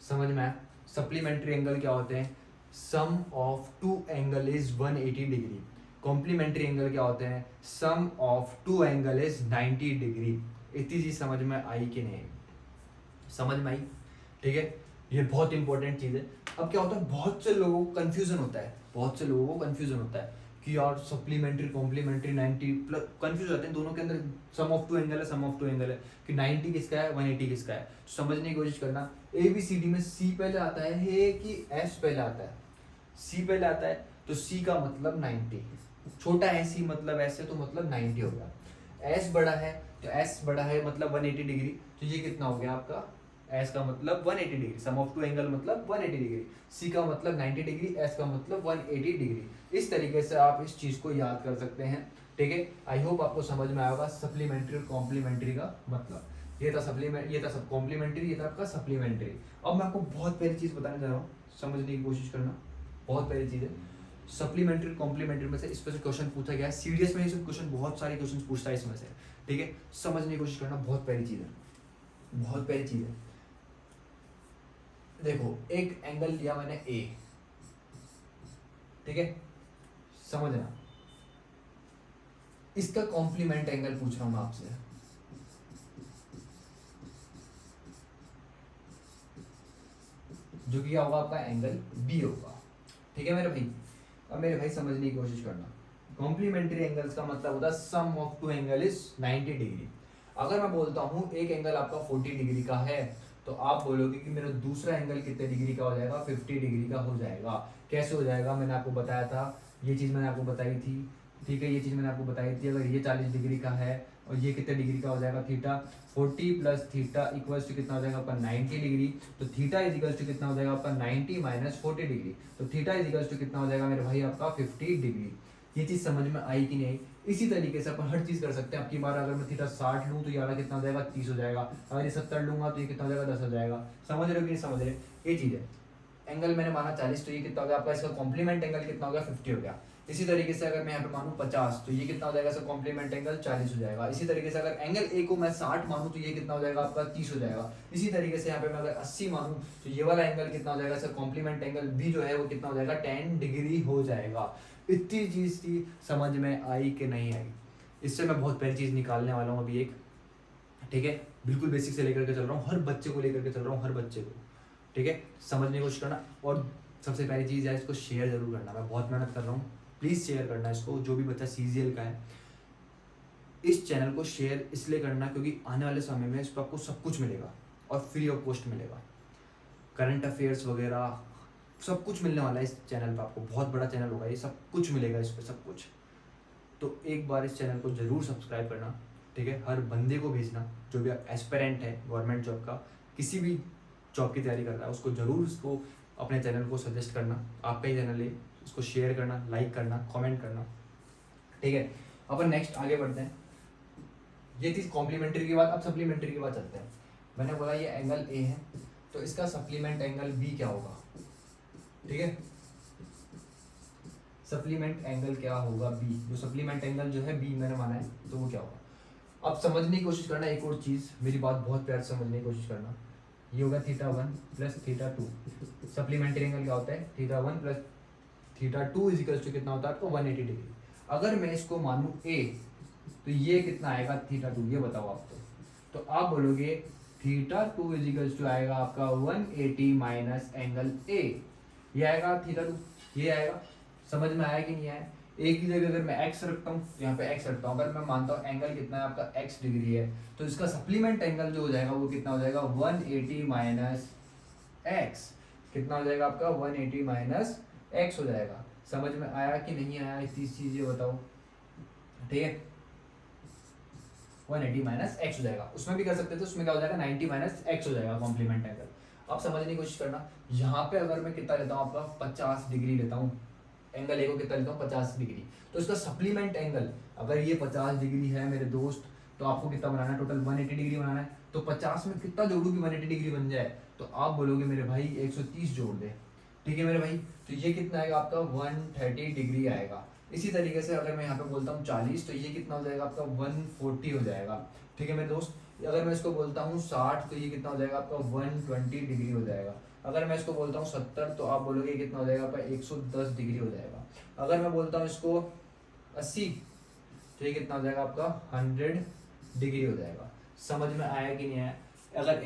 समझ में आया? सप्लीमेंट्री एंगल क्या होते हैं? Sum of two angle is 180 degree. Complementary angle क्या होते हैं? Sum of two angle is 90 degree. इतनी चीज समझ में आई कि नहीं? समझ में आई? ठीक है, ये बहुत इंपॉर्टेंट चीज है। अब क्या होता है, बहुत से लोगों को कंफ्यूजन होता है, बहुत से लोगों को कंफ्यूजन होता है कि यार सप्लीमेंट्री कॉम्प्लीमेंट्री 90 प्लस, कंफ्यूज होते हैं दोनों के अंदर। सम ऑफ टू एंगल है, सम ऑफ टू एंगल है, कि 90 किसका है, 180 किसका है। समझने की कोशिश करना। ABCD में C पहले आता है कि S पहले आता है? C पहले आता है, तो C का मतलब 90, छोटा है C मतलब S है, तो मतलब 90 हो गया। S बड़ा है, तो S बड़ा है मतलब 180 डिग्री, तो ये कितना हो गया आपका? S का मतलब 180 degree, sum of two angle मतलब 180 डिग्री, C का मतलब 90 डिग्री, S का मतलब 180 डिग्री। इस तरीके से आप इस चीज को याद कर सकते हैं, ठीक है। आई होप आपको समझ में आया होगा सप्लीमेंट्री और कॉम्प्लीमेंट्री का मतलब। ये था सप्लीमेंट, ये था सब कॉम्प्लीमेंट्री, ये था आपका सप्लीमेंट्री। अब मैं आपको बहुत प्यारी चीज बताने जा रहा हूँ, समझने की कोशिश करना, बहुत प्यारी चीज है। सप्लीमेंट्री कॉम्प्लीमेंट्री में से इस पर से क्वेश्चन पूछा गया है, सीरियस में ये सब क्वेश्चन, बहुत सारे क्वेश्चन पूछता है इसमें से, ठीक है। समझने की कोशिश करना, बहुत प्यारी चीज है, बहुत प्यारी चीज है। देखो एक एंगल लिया मैंने A, ठीक है, समझना। इसका कॉम्प्लीमेंट एंगल पूछ रहा हूं मैं आपसे, जो कि क्या होगा आपका? एंगल B होगा, ठीक है मेरे भाई। अब मेरे भाई समझने की कोशिश करना, कॉम्प्लीमेंट्री एंगल्स का मतलब होता है sum of two angle is 90 degree. अगर मैं बोलता हूँ एक एंगल आपका 40 डिग्री का है, तो आप बोलोगे कि मेरा दूसरा एंगल कितने डिग्री का हो जाएगा, 50 डिग्री का हो जाएगा। कैसे हो जाएगा, मैंने आपको बताया था, ये चीज़ मैंने आपको बताई थी, ठीक है, ये चीज़ मैंने आपको बताई थी। अगर ये 40 डिग्री का है और ये कितने डिग्री का हो जाएगा, theta, 40 plus theta equals to कितना हो जाएगा आपका 90 डिग्री। तो थीटा इज इक्वल्स टू कितना हो जाएगा आपका 90 माइनस 40 डिग्री। तो थीटा इज इक्वल्स टू कितना हो जाएगा मेरे भाई आपका 50 डिग्री। ये चीज़ समझ में आई कि नहीं आई? इसी तरीके से अपन हर चीज़ कर सकते हैं। अब की बार अगर मैं थीटा 60 लूँ तो ये वाला कितना हो जाएगा 30 हो जाएगा। अगर ये 70 लूंगा तो ये कितना हो जाएगा 10 हो जाएगा। समझ रहे हो कि नहीं समझ रहे? ये चीज़ है। एंगल मैंने माना 40, तो ये कितना हो गया आपका, इसका कॉम्प्लीमेंट एंगल कितना हो गया 50 हो गया। इसी तरीके से अगर मैं यहाँ पे मानूं 50, तो ये कितना हो जाएगा, इसका कॉम्प्लीमेंट एंगल 40 हो जाएगा। इसी तरीके से अगर एंगल ए को मैं 60 मानूं तो ये कितना हो जाएगा आपका 30 हो जाएगा। इसी तरीके से यहाँ पे मैं अगर 80 मानूं तो ये वाला एंगल कितना हो जाएगा, इसका कॉम्प्लीमेंट एंगल भी जो है वो कितना हो जाएगा 10 डिग्री हो जाएगा। इतनी चीज थी, समझ में आई कि नहीं आई? इससे मैं बहुत पहली चीज निकालने वाला हूँ अभी एक, ठीक है, बिल्कुल बेसिक से लेकर के चल रहा हूँ, हर बच्चे को लेकर के चल रहा हूँ, हर बच्चे को, ठीक है, समझने की कोशिश करना। और सबसे पहली चीज़ है इसको शेयर जरूर करना। मैं बहुत मेहनत कर रहा हूँ, प्लीज़ शेयर करना इसको। जो भी बच्चा सीजीएल का है, इस चैनल को शेयर इसलिए करना क्योंकि आने वाले समय में इस पर आपको सब कुछ मिलेगा और फ्री ऑफ कॉस्ट मिलेगा। करंट अफेयर्स वगैरह सब कुछ मिलने वाला है इस चैनल पर आपको। बहुत बड़ा चैनल होगा ये, सब कुछ मिलेगा इस पर, सब कुछ। तो एक बार इस चैनल को जरूर सब्सक्राइब करना, ठीक है। हर बंदे को भेजना जो भी एस्पिरेंट है गवर्नमेंट जॉब का, किसी भी जॉब की तैयारी कर रहा है, उसको जरूर इसको अपने चैनल को सजेस्ट करना। आपका ही चैनल है, इसको शेयर करना, लाइक करना, कमेंट करना, ठीक है। अपन नेक्स्ट आगे बढ़ते हैं। ये थी कॉम्प्लीमेंट्री की बात। अब सप्लीमेंट्री की बात चलते हैं। मैंने बोला ये एंगल ए है, तो इसका सप्लीमेंट एंगल बी क्या होगा, ठीक है। सप्लीमेंट एंगल क्या होगा, बी। जो सप्लीमेंट एंगल जो है बी मैंने माना है, तो वो क्या होगा। अब समझने की कोशिश करना एक और चीज, मेरी बात बहुत प्यार से समझने की कोशिश करना। ये होगा theta 1 plus theta 2। Supplementary angle क्या होता है, theta 1 plus theta 2 is equal to कितना होता है आपको 180 डिग्री। अगर मैं इसको मानूं ए, तो ये कितना आएगा थीटा 2, ये बताओ आप। तो आप बोलोगे थीटा 2 इज इक्वल टू आएगा आपका 180 माइनस एंगल ए, ये आएगा थीटा 2, ये आएगा। समझ में आया कि नहीं आया? एक ही जगह अगर मैं x रखता हूँ, यहाँ पे x रखता हूँ, अगर मैं मानता हूँ एंगल कितना है आपका x डिग्री है, तो इसका सप्लीमेंट एंगल जो हो जाएगा वो कितना हो जाएगा 180 माइनस x। कितना हो जाएगा आपका 180 माइनस x हो जाएगा। समझ में आया कि नहीं आया? इतनी चीजें बताओ, ठीक है। 180 माइनस एक्स हो जाएगा। उसमें भी कर सकते थे, उसमें क्या हो जाएगा 90 माइनस एक्स हो जाएगा कॉम्प्लीमेंट एंगल। अब समझने की कोशिश करना, यहाँ पे अगर मैं कितना लेता हूँ आपका 50 डिग्री लेता हूँ, एंगल ए को कितना लेता हूँ 50 डिग्री, तो इसका सप्लीमेंट एंगल अगर ये 50 डिग्री है मेरे दोस्त, तो आपको कितना बनाना है, टोटल 180 डिग्री बनाना है। तो 50 में कितना जोड़ू कि 180 डिग्री बन जाए, तो आप बोलोगे मेरे भाई 130 जोड़ दे, ठीक है मेरे भाई। तो ये कितना आएगा आपका 130 डिग्री आएगा। इसी तरीके से अगर मैं यहाँ पे बोलता हूँ 40, तो ये कितना हो जाएगा आपका 140 हो जाएगा, ठीक है मेरे दोस्त। अगर मैं इसको बोलता हूँ 60, तो ये कितना हो जाएगा आपका 120 डिग्री हो जाएगा। अगर मैं इसको बोलता हूँ 70, तो आप बोलोगे कितना हो जाएगा आपका 110 डिग्री हो जाएगा। अगर मैं बोलता हूँ इसको 80, तो ये कितना हो जाएगा आपका 100 डिग्री हो जाएगा। समझ में आया कि नहीं आया? अगर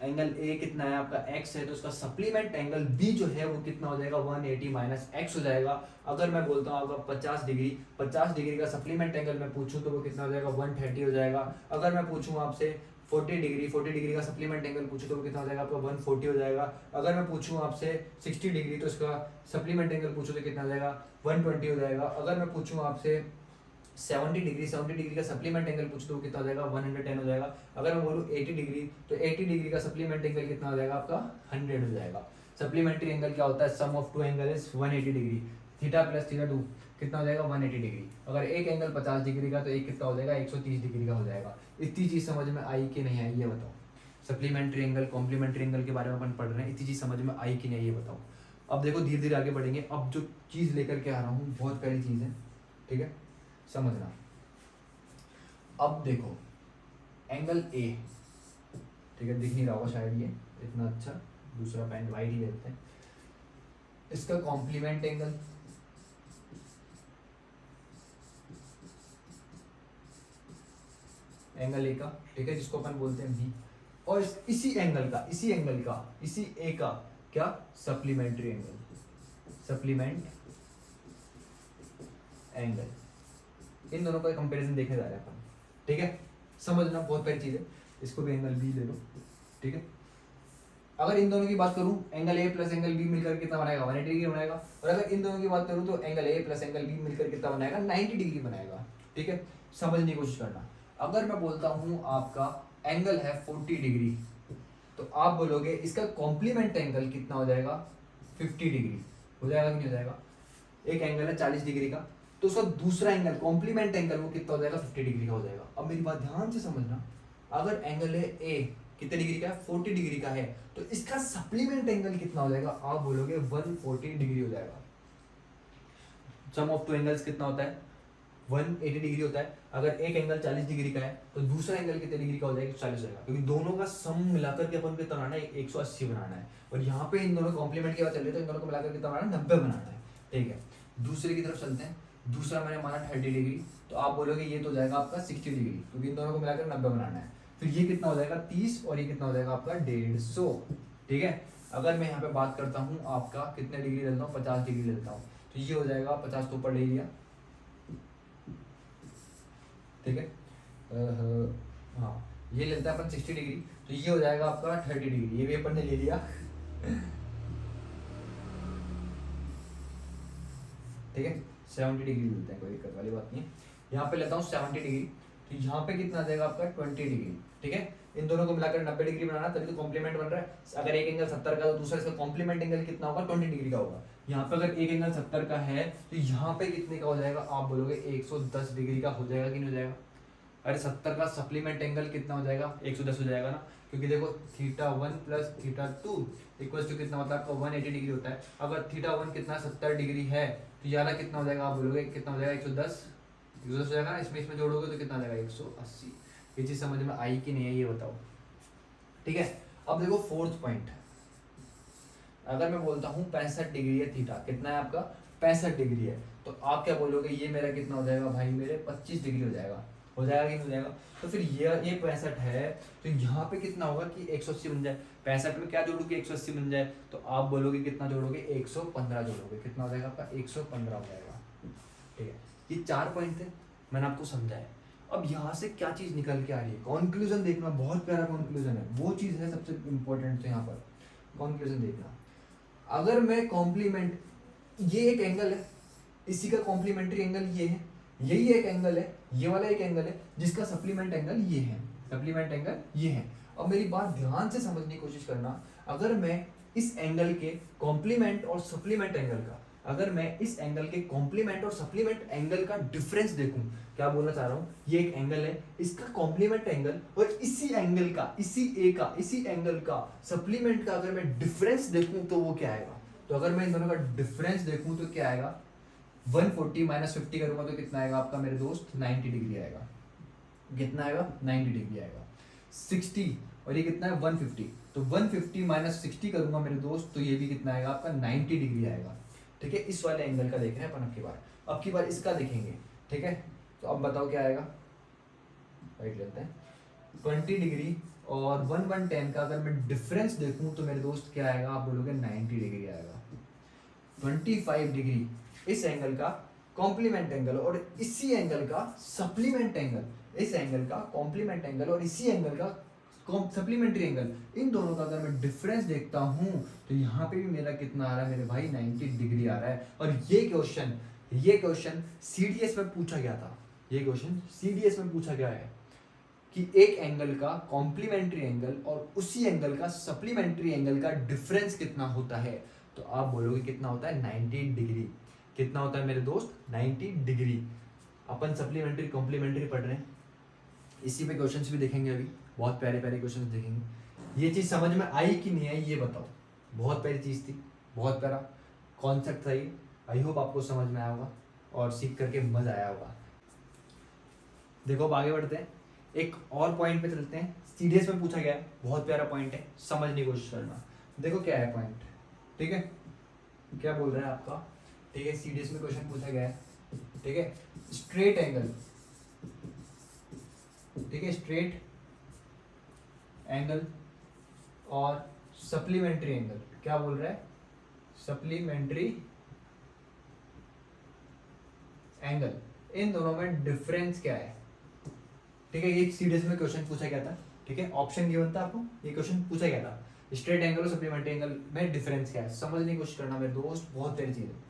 एंगल ए कितना है आपका x है, तो उसका सप्लीमेंट एंगल b जो है वो कितना हो जाएगा 180 माइनस एक्स हो जाएगा। अगर मैं बोलता हूँ आपका 50 डिग्री का सप्लीमेंट एंगल मैं पूछूं तो वो कितना हो जाएगा 130 हो जाएगा। अगर मैं पूछूं आपसे 40 डिग्री का सप्लीमेंट एंगल पूछूं तो वो कितना हो जाएगा आपका 140 हो जाएगा। अगर मैं पूछूं आपसे 60 डिग्री, तो इसका सप्लीमेंट एंगल पूछूं तो कितना हो जाएगा 120 हो जाएगा। अगर मैं पूछूं आपसे 70 डिग्री का सप्लीमेंट एंगल पूछ तो कितना हो जाएगा 110 हो जाएगा। अगर मैं बोलूँ 80 डिग्री, तो 80 डिग्री का सप्लीमेंट एंगल कितना हो जाएगा आपका 100 हो जाएगा। सप्लीमेंट्री एंगल क्या होता है, sum of two angle is 180 degree. Theta plus theta 2 कितना हो जाएगा 180 डिग्री। अगर एक एंगल 50 डिग्री का, तो एक कितना हो जाएगा 130 डिग्री का हो जाएगा। इतनी चीज समझ में आई कि नहीं आई, ये बताओ। सप्लीमेंट्री एंगल कॉम्प्लीमेंट्री एंगल के बारे में अपन पढ़ रहे हैं, इतनी चीज समझ में आई कि नहीं, ये बताओ। अब देखो धीरे धीरे आगे बढ़ेंगे। अब जो चीज लेकर के आ रहा हूँ बहुत प्यारी चीज है, ठीक है, समझना। अब देखो एंगल ए, ठीक है, दिख नहीं रहा होगा शायद ये इतना अच्छा, दूसरा पेन वाइड ही लेते हैं। इसका कॉम्प्लीमेंट एंगल एंगल ए का, ठीक है, जिसको अपन बोलते हैं बी, और इसी ए का क्या, सप्लीमेंट्री एंगल, सप्लीमेंट एंगल, इन दोनों का कंपैरिजन देखने जा रहे हैं अपन, ठीक है। समझना बहुत प्यारी चीज है, इसको भी एंगल बी ले लो, ठीक है। अगर इन दोनों की बात करूं, angle A plus angle B मिलकर कितना बनाएगा 180 डिग्री बनाएगा, और अगर इन दोनों की बात करूं तो angle A plus angle B मिलकर कितना बनाएगा 90 डिग्री बनाएगा, ठीक है। समझने की कोशिश करना, अगर मैं बोलता हूं आपका एंगल है 40 डिग्री, तो आप बोलोगे इसका कॉम्प्लीमेंट एंगल कितना हो जाएगा 50 डिग्री हो जाएगा कि नहीं हो जाएगा। एक एंगल है 40 डिग्री का, तो उसका दूसरा एंगल कॉम्प्लीमेंट एंगल वो कितना हो जाएगा 50 डिग्री का हो जाएगा। अब मेरी बात ध्यान से समझना, अगर एंगल है ए कितने डिग्री का है 40 डिग्री का है, तो इसका सप्लीमेंट एंगल कितना हो जाएगा, आप बोलोगे 140 डिग्री हो जाएगा। सम ऑफ टू एंगल्स कितना होता है 180 डिग्री होता है। अगर एक एंगल 40 डिग्री का है तो दूसरा एंगल कितने डिग्री का हो जाएगा 40 होगा, क्योंकि दोनों का सम मिलाकर के अपन को कितना बनाना है 180 बनाना है, और यहाँ पे इन दोनों कॉम्प्लीमेंट की बात चल रही है तो इन दोनों को मिलाकर कितना बनाना है 90 बनाना है, ठीक है। दूसरे की तरफ चलते हैं, दूसरा मैंने माना 30 डिग्री, तो आप बोलोगे ये तो हो जाएगा आपका 60 डिग्री, क्योंकि इन दोनों को मिलाकर 90 बनाना है। फिर ये कितना हो जाएगा 30 और ये कितना हो जाएगा आपका 150, ठीक है। अगर मैं यहाँ पे बात करता हूँ आपका कितने डिग्री लेता हूँ 50 डिग्री लेता हूँ, तो ये हो जाएगा 50 तो ऊपर ले लिया, ठीक है। हाँ ये लेता है अपन 60 डिग्री, तो ये हो जाएगा आपका 30 डिग्री, ये भी अपन ने ले लिया ठीक है। 70 डिग्री लेते हैं, कोई दिक्कत वाली बात नहीं है। यहाँ पे लेता हूँ 70 डिग्री, तो यहाँ पे कितना आ जाएगा आपका 20 डिग्री, ठीक है। इन दोनों को मिलाकर 90 डिग्री बनाना, तभी तो कॉम्प्लीमेंट बन रहा है। अगर एक एंगल 70 का तो दूसरा इसका कॉम्प्लीमेंट एंगल कितना होगा 20 डिग्री का होगा। यहाँ पे अगर एक एंगल 70 का है तो यहाँ पे कितने का हो जाएगा, आप बोलोगे 110 डिग्री का हो जाएगा कि नहीं हो जाएगा। अरे 70 का सप्लीमेंट एंगल कितना हो जाएगा 110 हो जाएगा ना, क्योंकि देखो θ1 प्लस θ2 इक्वल्स टू कितना मतलब आपका 180 डिग्री होता है। अगर θ1 कितना 70 डिग्री है तो यारा कितना हो जाएगा, आप बोलोगे कितना हो जाएगा 110 हो जाएगा। इसमें जोड़ोगे तो कितना आ जाएगा 180। ये चीज समझ में आई कि नहीं है ये बताओ, ठीक है। अब देखो फोर्थ पॉइंट, अगर मैं बोलता हूँ 65 डिग्री है थीटा, कितना है आपका 65 डिग्री है, तो आप क्या बोलोगे ये मेरा कितना हो जाएगा भाई मेरे 25 डिग्री हो जाएगा कि नहीं हो जाएगा। तो फिर ये 65 है तो यहाँ पे कितना होगा कि 180 बन जाए। 65 में क्या जोड़ोगे 180 बन जाए, तो आप बोलोगे कितना जोड़ोगे 115 जोड़ोगे, कितना हो जाएगा आपका 115 हो जाएगा, ठीक है। ये 4 पॉइंट थे, मैंने आपको समझाया। अब यहाँ से क्या चीज निकल के आ रही है, कॉन्क्लूजन देखना, बहुत प्यारा कॉन्क्लूजन है, वो चीज है सबसे इंपॉर्टेंट। तो यहाँ पर कॉन्क्लूजन देखना, अगर मैं कॉम्प्लीमेंट, ये एक एंगल है, इसी का कॉम्प्लीमेंट्री एंगल ये है, यही एक एंगल है, ये वाला एक एंगल है जिसका सप्लीमेंट एंगल ये है, सप्लीमेंट एंगल ये है। अब मेरी बात ध्यान से समझने की कोशिश करना, अगर मैं इस एंगल के कॉम्प्लीमेंट और सप्लीमेंट एंगल का, अगर मैं इस एंगल के कॉम्प्लीमेंट और सप्लीमेंट एंगल का डिफरेंस देखूं, क्या बोलना चाह रहा हूं, ये एक एंगल है, इसका कॉम्प्लीमेंट एंगल और इसी एंगल का, इसी ए का, इसी एंगल का सप्लीमेंट का अगर मैं डिफरेंस देखूं तो वो क्या आएगा। तो अगर मैं इन दोनों का डिफरेंस देखूं तो क्या आएगा, 140 माइनस 50 करूंगा तो कितना आएगा आपका मेरे दोस्त 90 डिग्री आएगा। कितना आएगा 90 डिग्री आएगा। 60 और ये कितना है 150, तो 150 माइनस 60 करूंगा मेरे दोस्त तो ये भी कितना आएगा आपका 90 डिग्री आएगा, ठीक है। इस वाले एंगल का देख रहे हैं अपन अब की बार इसका देखेंगे, ठीक है। तो अब बताओ क्या आएगा, राइट लेते हैं 20 डिग्री और 110 का अगर मैं डिफरेंस देखूं तो मेरे दोस्त क्या आएगा, आप बोलोगे 90 डिग्री आएगा। 25 डिग्री इस एंगल का कॉम्प्लीमेंट एंगल और इसी एंगल का सप्लीमेंट एंगल, इस एंगल का कॉम्प्लीमेंट एंगल और इसी एंगल का सप्लीमेंटरी एंगल, इन दोनों का अगर मैं डिफरेंस देखता हूं तो यहाँ पे भी मेरा कितना आ रहा है मेरे भाई 90 डिग्री आ रहा है। और ये क्वेश्चन सीडीएस में पूछा गया था, ये क्वेश्चन सीडीएस में पूछा गया है कि एक एंगल का कॉम्प्लीमेंट्री एंगल और उसी एंगल का सप्लीमेंट्री एंगल का डिफरेंस कितना होता है, तो आप बोलोगे कितना होता है 90 डिग्री। कितना होता है मेरे दोस्त 90 डिग्री। अपन सप्लीमेंट्री कॉम्प्लीमेंट्री पढ़ रहे हैं, इसी पे क्वेश्चंस भी देखेंगे, अभी बहुत प्यारे प्यारे क्वेश्चंस देखेंगे। ये चीज समझ में आई कि नहीं आई ये बताओ, बहुत प्यारी चीज थी, बहुत प्यारा कॉन्सेप्ट था ये। आई होप आपको समझ में आया होगा और सीख करके मजा आया होगा। देखो अब आगे बढ़ते हैं, एक और पॉइंट पे चलते हैं, सीडीएस में पूछा गया है, बहुत प्यारा पॉइंट है, समझने की कोशिश करना। देखो क्या है पॉइंट, ठीक है, क्या बोल रहा है आपका, ठीक है। सीडीएस में क्वेश्चन पूछा गया है, ठीक है, स्ट्रेट एंगल, ठीक है, स्ट्रेट एंगल और सप्लीमेंट्री एंगल, क्या बोल रहा है, सप्लीमेंट्री एंगल, इन दोनों में डिफरेंस क्या है। ठीक है, ये सीडीएस में क्वेश्चन पूछा गया था। ठीक है, ऑप्शन गिवन था आपको, ये क्वेश्चन पूछा गया था, स्ट्रेट एंगल और सप्लीमेंट्री एंगल में डिफरेंस क्या है, समझने की कोशिश करना मेरे दोस्त, बहुत प्यारी चीज है।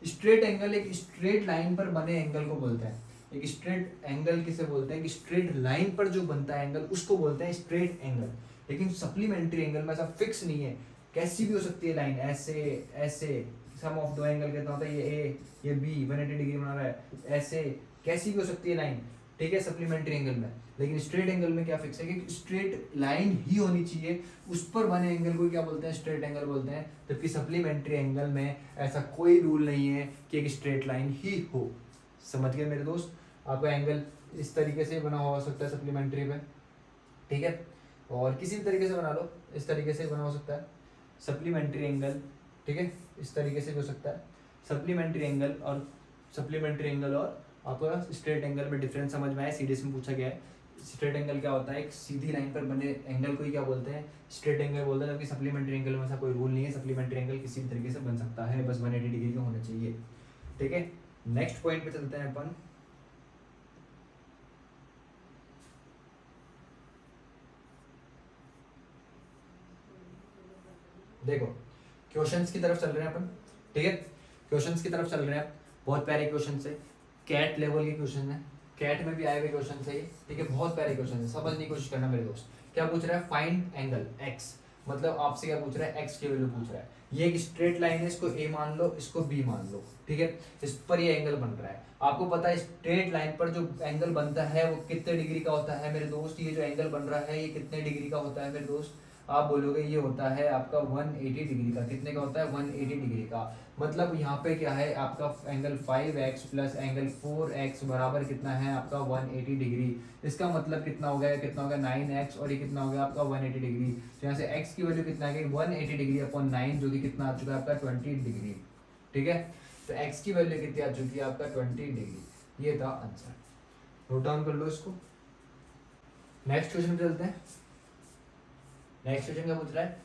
स्ट्रेट एंगल एक स्ट्रेट लाइन पर बने एंगल को बोलते हैं। एक स्ट्रेट एंगल किसे बोलते हैं कि स्ट्रेट लाइन पर जो बनता है एंगल उसको बोलते हैं स्ट्रेट एंगल। लेकिन सप्लीमेंट्री एंगल में ऐसा फिक्स नहीं है, कैसी भी हो सकती है लाइन, ऐसे ऐसे, सम ऑफ दो एंगल कितना होता है, ये ए ये बी 180 डिग्री बना रहा है, ऐसे कैसी भी हो सकती है लाइन। ठीक है, सप्लीमेंट्री एंगल में। लेकिन स्ट्रेट एंगल में क्या फिक्स है कि स्ट्रेट लाइन ही होनी चाहिए, उस पर बने एंगल को क्या बोलते हैं, स्ट्रेट एंगल बोलते हैं। जबकि सप्लीमेंट्री एंगल में ऐसा कोई रूल नहीं है कि एक स्ट्रेट लाइन ही हो। समझ गए मेरे दोस्त, आपका एंगल इस तरीके से बना हो सकता है सप्लीमेंट्री में। ठीक है, और किसी भी तरीके से बना लो, इस तरीके से बना हो सकता है सप्लीमेंट्री एंगल। ठीक है, इस तरीके से भी हो सकता है सप्लीमेंट्री एंगल। और सप्लीमेंट्री एंगल और आपका स्ट्रेट एंगल में डिफरेंस समझ में आया, सीडीएस में पूछा गया है। स्ट्रेट एंगल क्या होता है, एक सीधी लाइन पर बने एंगल को ही क्या बोलते हैं, स्ट्रेट एंगल बोलते हैं। जबकि सप्लीमेंट्री एंगल में ऐसा कोई रूल नहीं है, सप्लीमेंट्री एंगल किसी भी तरीके से बन सकता है, बस 180 डिग्री का होना चाहिए। ठीक है, नेक्स्ट पॉइंट पे चलते हैं अपन। देखो, क्वेश्चंस की तरफ चल रहे हैं अपन। ठीक है, क्वेश्चंस की तरफ चल रहे हैं, बहुत प्यारे क्वेश्चन है, कैट लेवल के क्वेश्चन है, कैट में भी आए हुए क्वेश्चन है ये। ठीक है, बहुत प्यारे क्वेश्चन है, समझने की कोशिश करना मेरे दोस्त। क्या पूछ रहा है, फाइंड एंगल एक्स, मतलब आपसे क्या पूछ रहा है, एक्स की वैल्यू पूछ रहा है। ये एक स्ट्रेट लाइन है, इसको ए मान लो, इसको बी मान लो। ठीक है, इस पर ये एंगल बन रहा है। आपको पता है स्ट्रेट लाइन पर जो एंगल बनता है वो कितने डिग्री का होता है मेरे दोस्त, ये जो एंगल बन रहा है ये कितने डिग्री का होता है मेरे दोस्त। आप बोलोगे ये होता है आपका 180 डिग्री का। कितने का होता है, 180 डिग्री का। मतलब यहाँ पे क्या है आपका angle 5x plus angle 4x बराबर कितना है आपका 180 डिग्री। इसका मतलब कितना हो गया, कितना हो गया 9x, और ये कितना हो गया आपका 180 डिग्री। तो यहाँ से x की वैल्यू कितना आ गई 180 डिग्री अपॉन 9, जो कि कितना आ चुका है आपका 20 डिग्री। ठीक है, तो x की वैल्यू कितनी आ चुकी है आपका 20 डिग्री। ये था आंसर, नोट डाउन कर लो इसको। नेक्स्ट क्वेश्चन पे चलते हैं। नेक्स्ट क्वेश्चन क्या पूछ रहा है,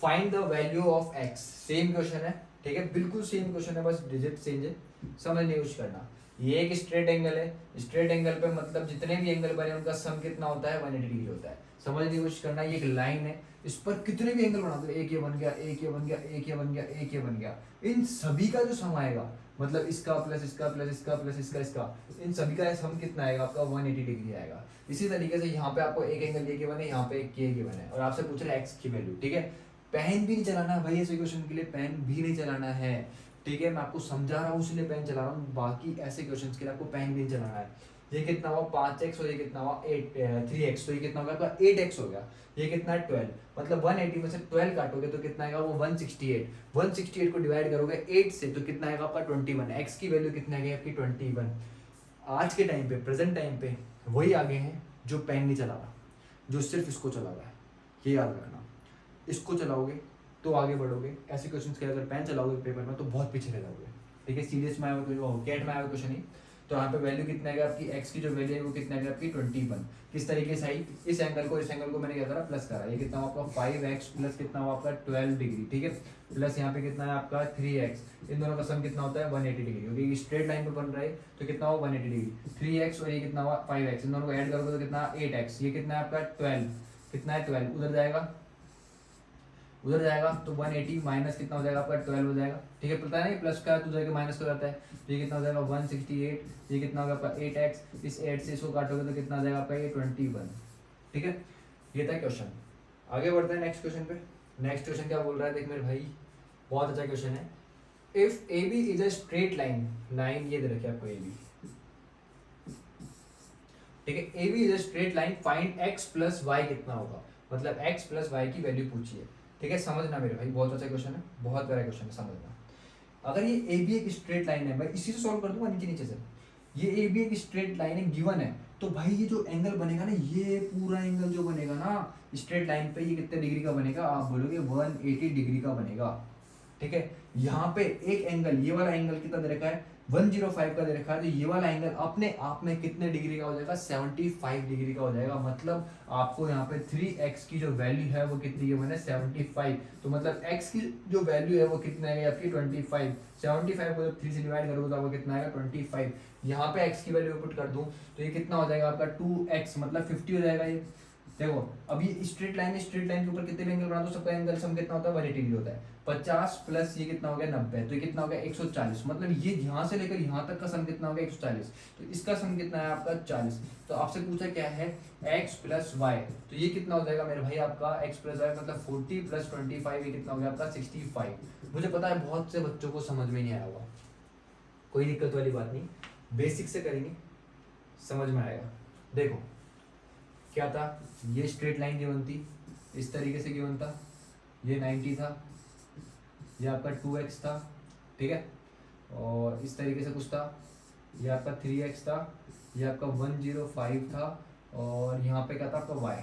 find the value of x। Same question है, ठीक है, बिल्कुल सेम क्वेश्चन है, बस डिजिट चेंज है, समझने की कोशिश करना। ये एक स्ट्रेट एंगल है, स्ट्रेट एंगल पे मतलब जितने भी एंगल बने उनका सम कितना होता है 180 डिग्री होता है। समझने की कोशिश करना, ये एक लाइन है, इस पर कितने भी एंगल बना दो, एक ये बन गया, एक ये बन गया, एक ये बन गया, एक ये बन गया, इन सभी का जो सम आएगा, मतलब इसका प्लस इसका प्लस इसका प्लस इसका इसका, इन सभी का सम कितना आएगा आपका 180 डिग्री आएगा। इसी तरीके से यहाँ पे आपको एक एंगल ये के बने, यहाँ पे एक के बने, और आपसे पूछ रहे हैं एक्स की वैल्यू। ठीक है, पेन भी नहीं चलाना है भाई, ऐसे क्वेश्चन के लिए पेन भी नहीं चलाना है। ठीक है, मैं आपको समझा रहा हूँ इसलिए पेन चला रहा हूँ, बाकी ऐसे क्वेश्चन के लिए आपको पेन भी नहीं चलाना है। ये कितना हुआ 5x और ये कितना हुआ 3x, तो ये कितना होगा आपका 8x हो गया। ये कितना है 12, मतलब 180 में से 12 काटोगे तो कितना आएगा वो 168। 168 को डिवाइड करोगे 8 से तो कितना आएगा आपका 21। x की वैल्यू कितना आएगी आपकी 21। आज के टाइम पे, प्रेजेंट टाइम पे वही आगे हैं जो पेन नहीं चला रहा, जो सिर्फ इसको चला रहा है। ये याद रखना, इसको चलाओगे तो आगे बढ़ोगे, ऐसे क्वेश्चंस के अगर पेन चलाओगे पेपर में तो बहुत पीछे रह जाओगे। ठीक है, सीरियस में आया कैट में आया क्वेश्चन ही, तो यहाँ पे वैल्यू कितना है आपकी x की जो वैल्यू है वो कितना है आपकी 21। किस तरीके से आई, इस एंगल को मैंने क्या करा प्लस करा, ये कितना हुआ आपका 5x प्लस कितना हुआ आपका 12 डिग्री। ठीक है, प्लस यहाँ पे कितना है आपका 3x, इन दोनों का सम कितना होता है 180 डिग्री, क्योंकि स्ट्रेट लाइन पे बन रहा है तो कितना हुआ 180 डिग्री। 3x और ये कितना हुआ 5x, इन दोनों को ऐड करोगे तो कितना 8x, ये कितना है आपका 12, कितना है 12, उधर जाएगा तो 180 माइनस कितना हो जाएगा आपका 12 हो जाएगा। ठीक है, पता है प्लस का तो जाएगा माइनस हो जाता है, तो ये कितना हो जाएगा 168, ये कितना होगा आपका 8x, इस 8 से इसको काटोगे तो कितना आ जाएगा आपका ये 21। ठीक है, ये था क्वेश्चन। आगे बढ़ते हैं नेक्स्ट क्वेश्चन पे। नेक्स्ट क्वेश्चन क्या बोल रहा है, देख मेरे भाई, बहुत अच्छा क्वेश्चन है। If A B is a straight line, ये दे रखे आपको ए बी। ठीक है, A B is a straight line, find x plus y कितना होगा, मतलब एक्स प्लस वाई की वैल्यू पूछिए। ठीक है, समझना मेरे भाई, बहुत अच्छा क्वेश्चन है, बहुत बड़ा क्वेश्चन है, समझना। अगर ये ए बी एक स्ट्रेट लाइन है, मैं इसी से सॉल्व कर दूंगा नीचे नीचे से। ये ए बी एक स्ट्रेट लाइन है, गिवन है, तो भाई ये जो एंगल बनेगा ना, ये पूरा एंगल जो बनेगा ना स्ट्रेट लाइन पे, ये कितने डिग्री का बनेगा, आप बोलोगे 180 डिग्री का बनेगा। ठीक है, यहाँ पे एक एंगल, ये वाला एंगल कितना दे रखा है 105 का दे रखा है, तो ये वाला एंगल अपने आप में कितने डिग्री का हो जाएगा, 75 डिग्री का हो जाएगा। मतलब आपको यहाँ पे 3x की जो वैल्यू है वो कितनी है, मैंने 75, तो मतलब x की जो वैल्यू है वो कितनी आएगी आपकी 25। 75 को जब 3 से डिवाइड करोगे तो आपको कितना आएगा 25। यहाँ पे x की वैल्यू पुट कर दूं तो ये कितना हो जाएगा आपका 2x, मतलब 50 हो जाएगा ये। देखो अब ये स्ट्रेट लाइन है, स्ट्रेट लाइन के ऊपर कितने भी एंगल बना दो सबका एंगल सम कितना होता है 180 डिग्री होता है। 50 प्लस ये कितना हो गया 90, तो ये कितना हो गया 140। मतलब ये यहाँ से लेकर यहाँ तक का सम कितना हो गया 140, तो इसका सम कितना है आपका 40। तो आपसे पूछा क्या है x प्लस वाई, तो ये कितना हो जाएगा मेरे भाई आपका x प्लस वाई मतलब 40 प्लस 25, ये कितना हो गया आपका 65। मुझे पता है बहुत से बच्चों को समझ में नहीं आया होगा, कोई दिक्कत वाली बात नहीं, बेसिक से करेंगे समझ में आएगा। देखो क्या था, ये स्ट्रेट लाइन गिवन थी, इस तरीके से गिवन था, ये 90 था, ये आपका 2x था, ठीक है, और इस तरीके से कुछ था, ये आपका 3x था, ये आपका 105 था, और यहाँ पे क्या था आपका y,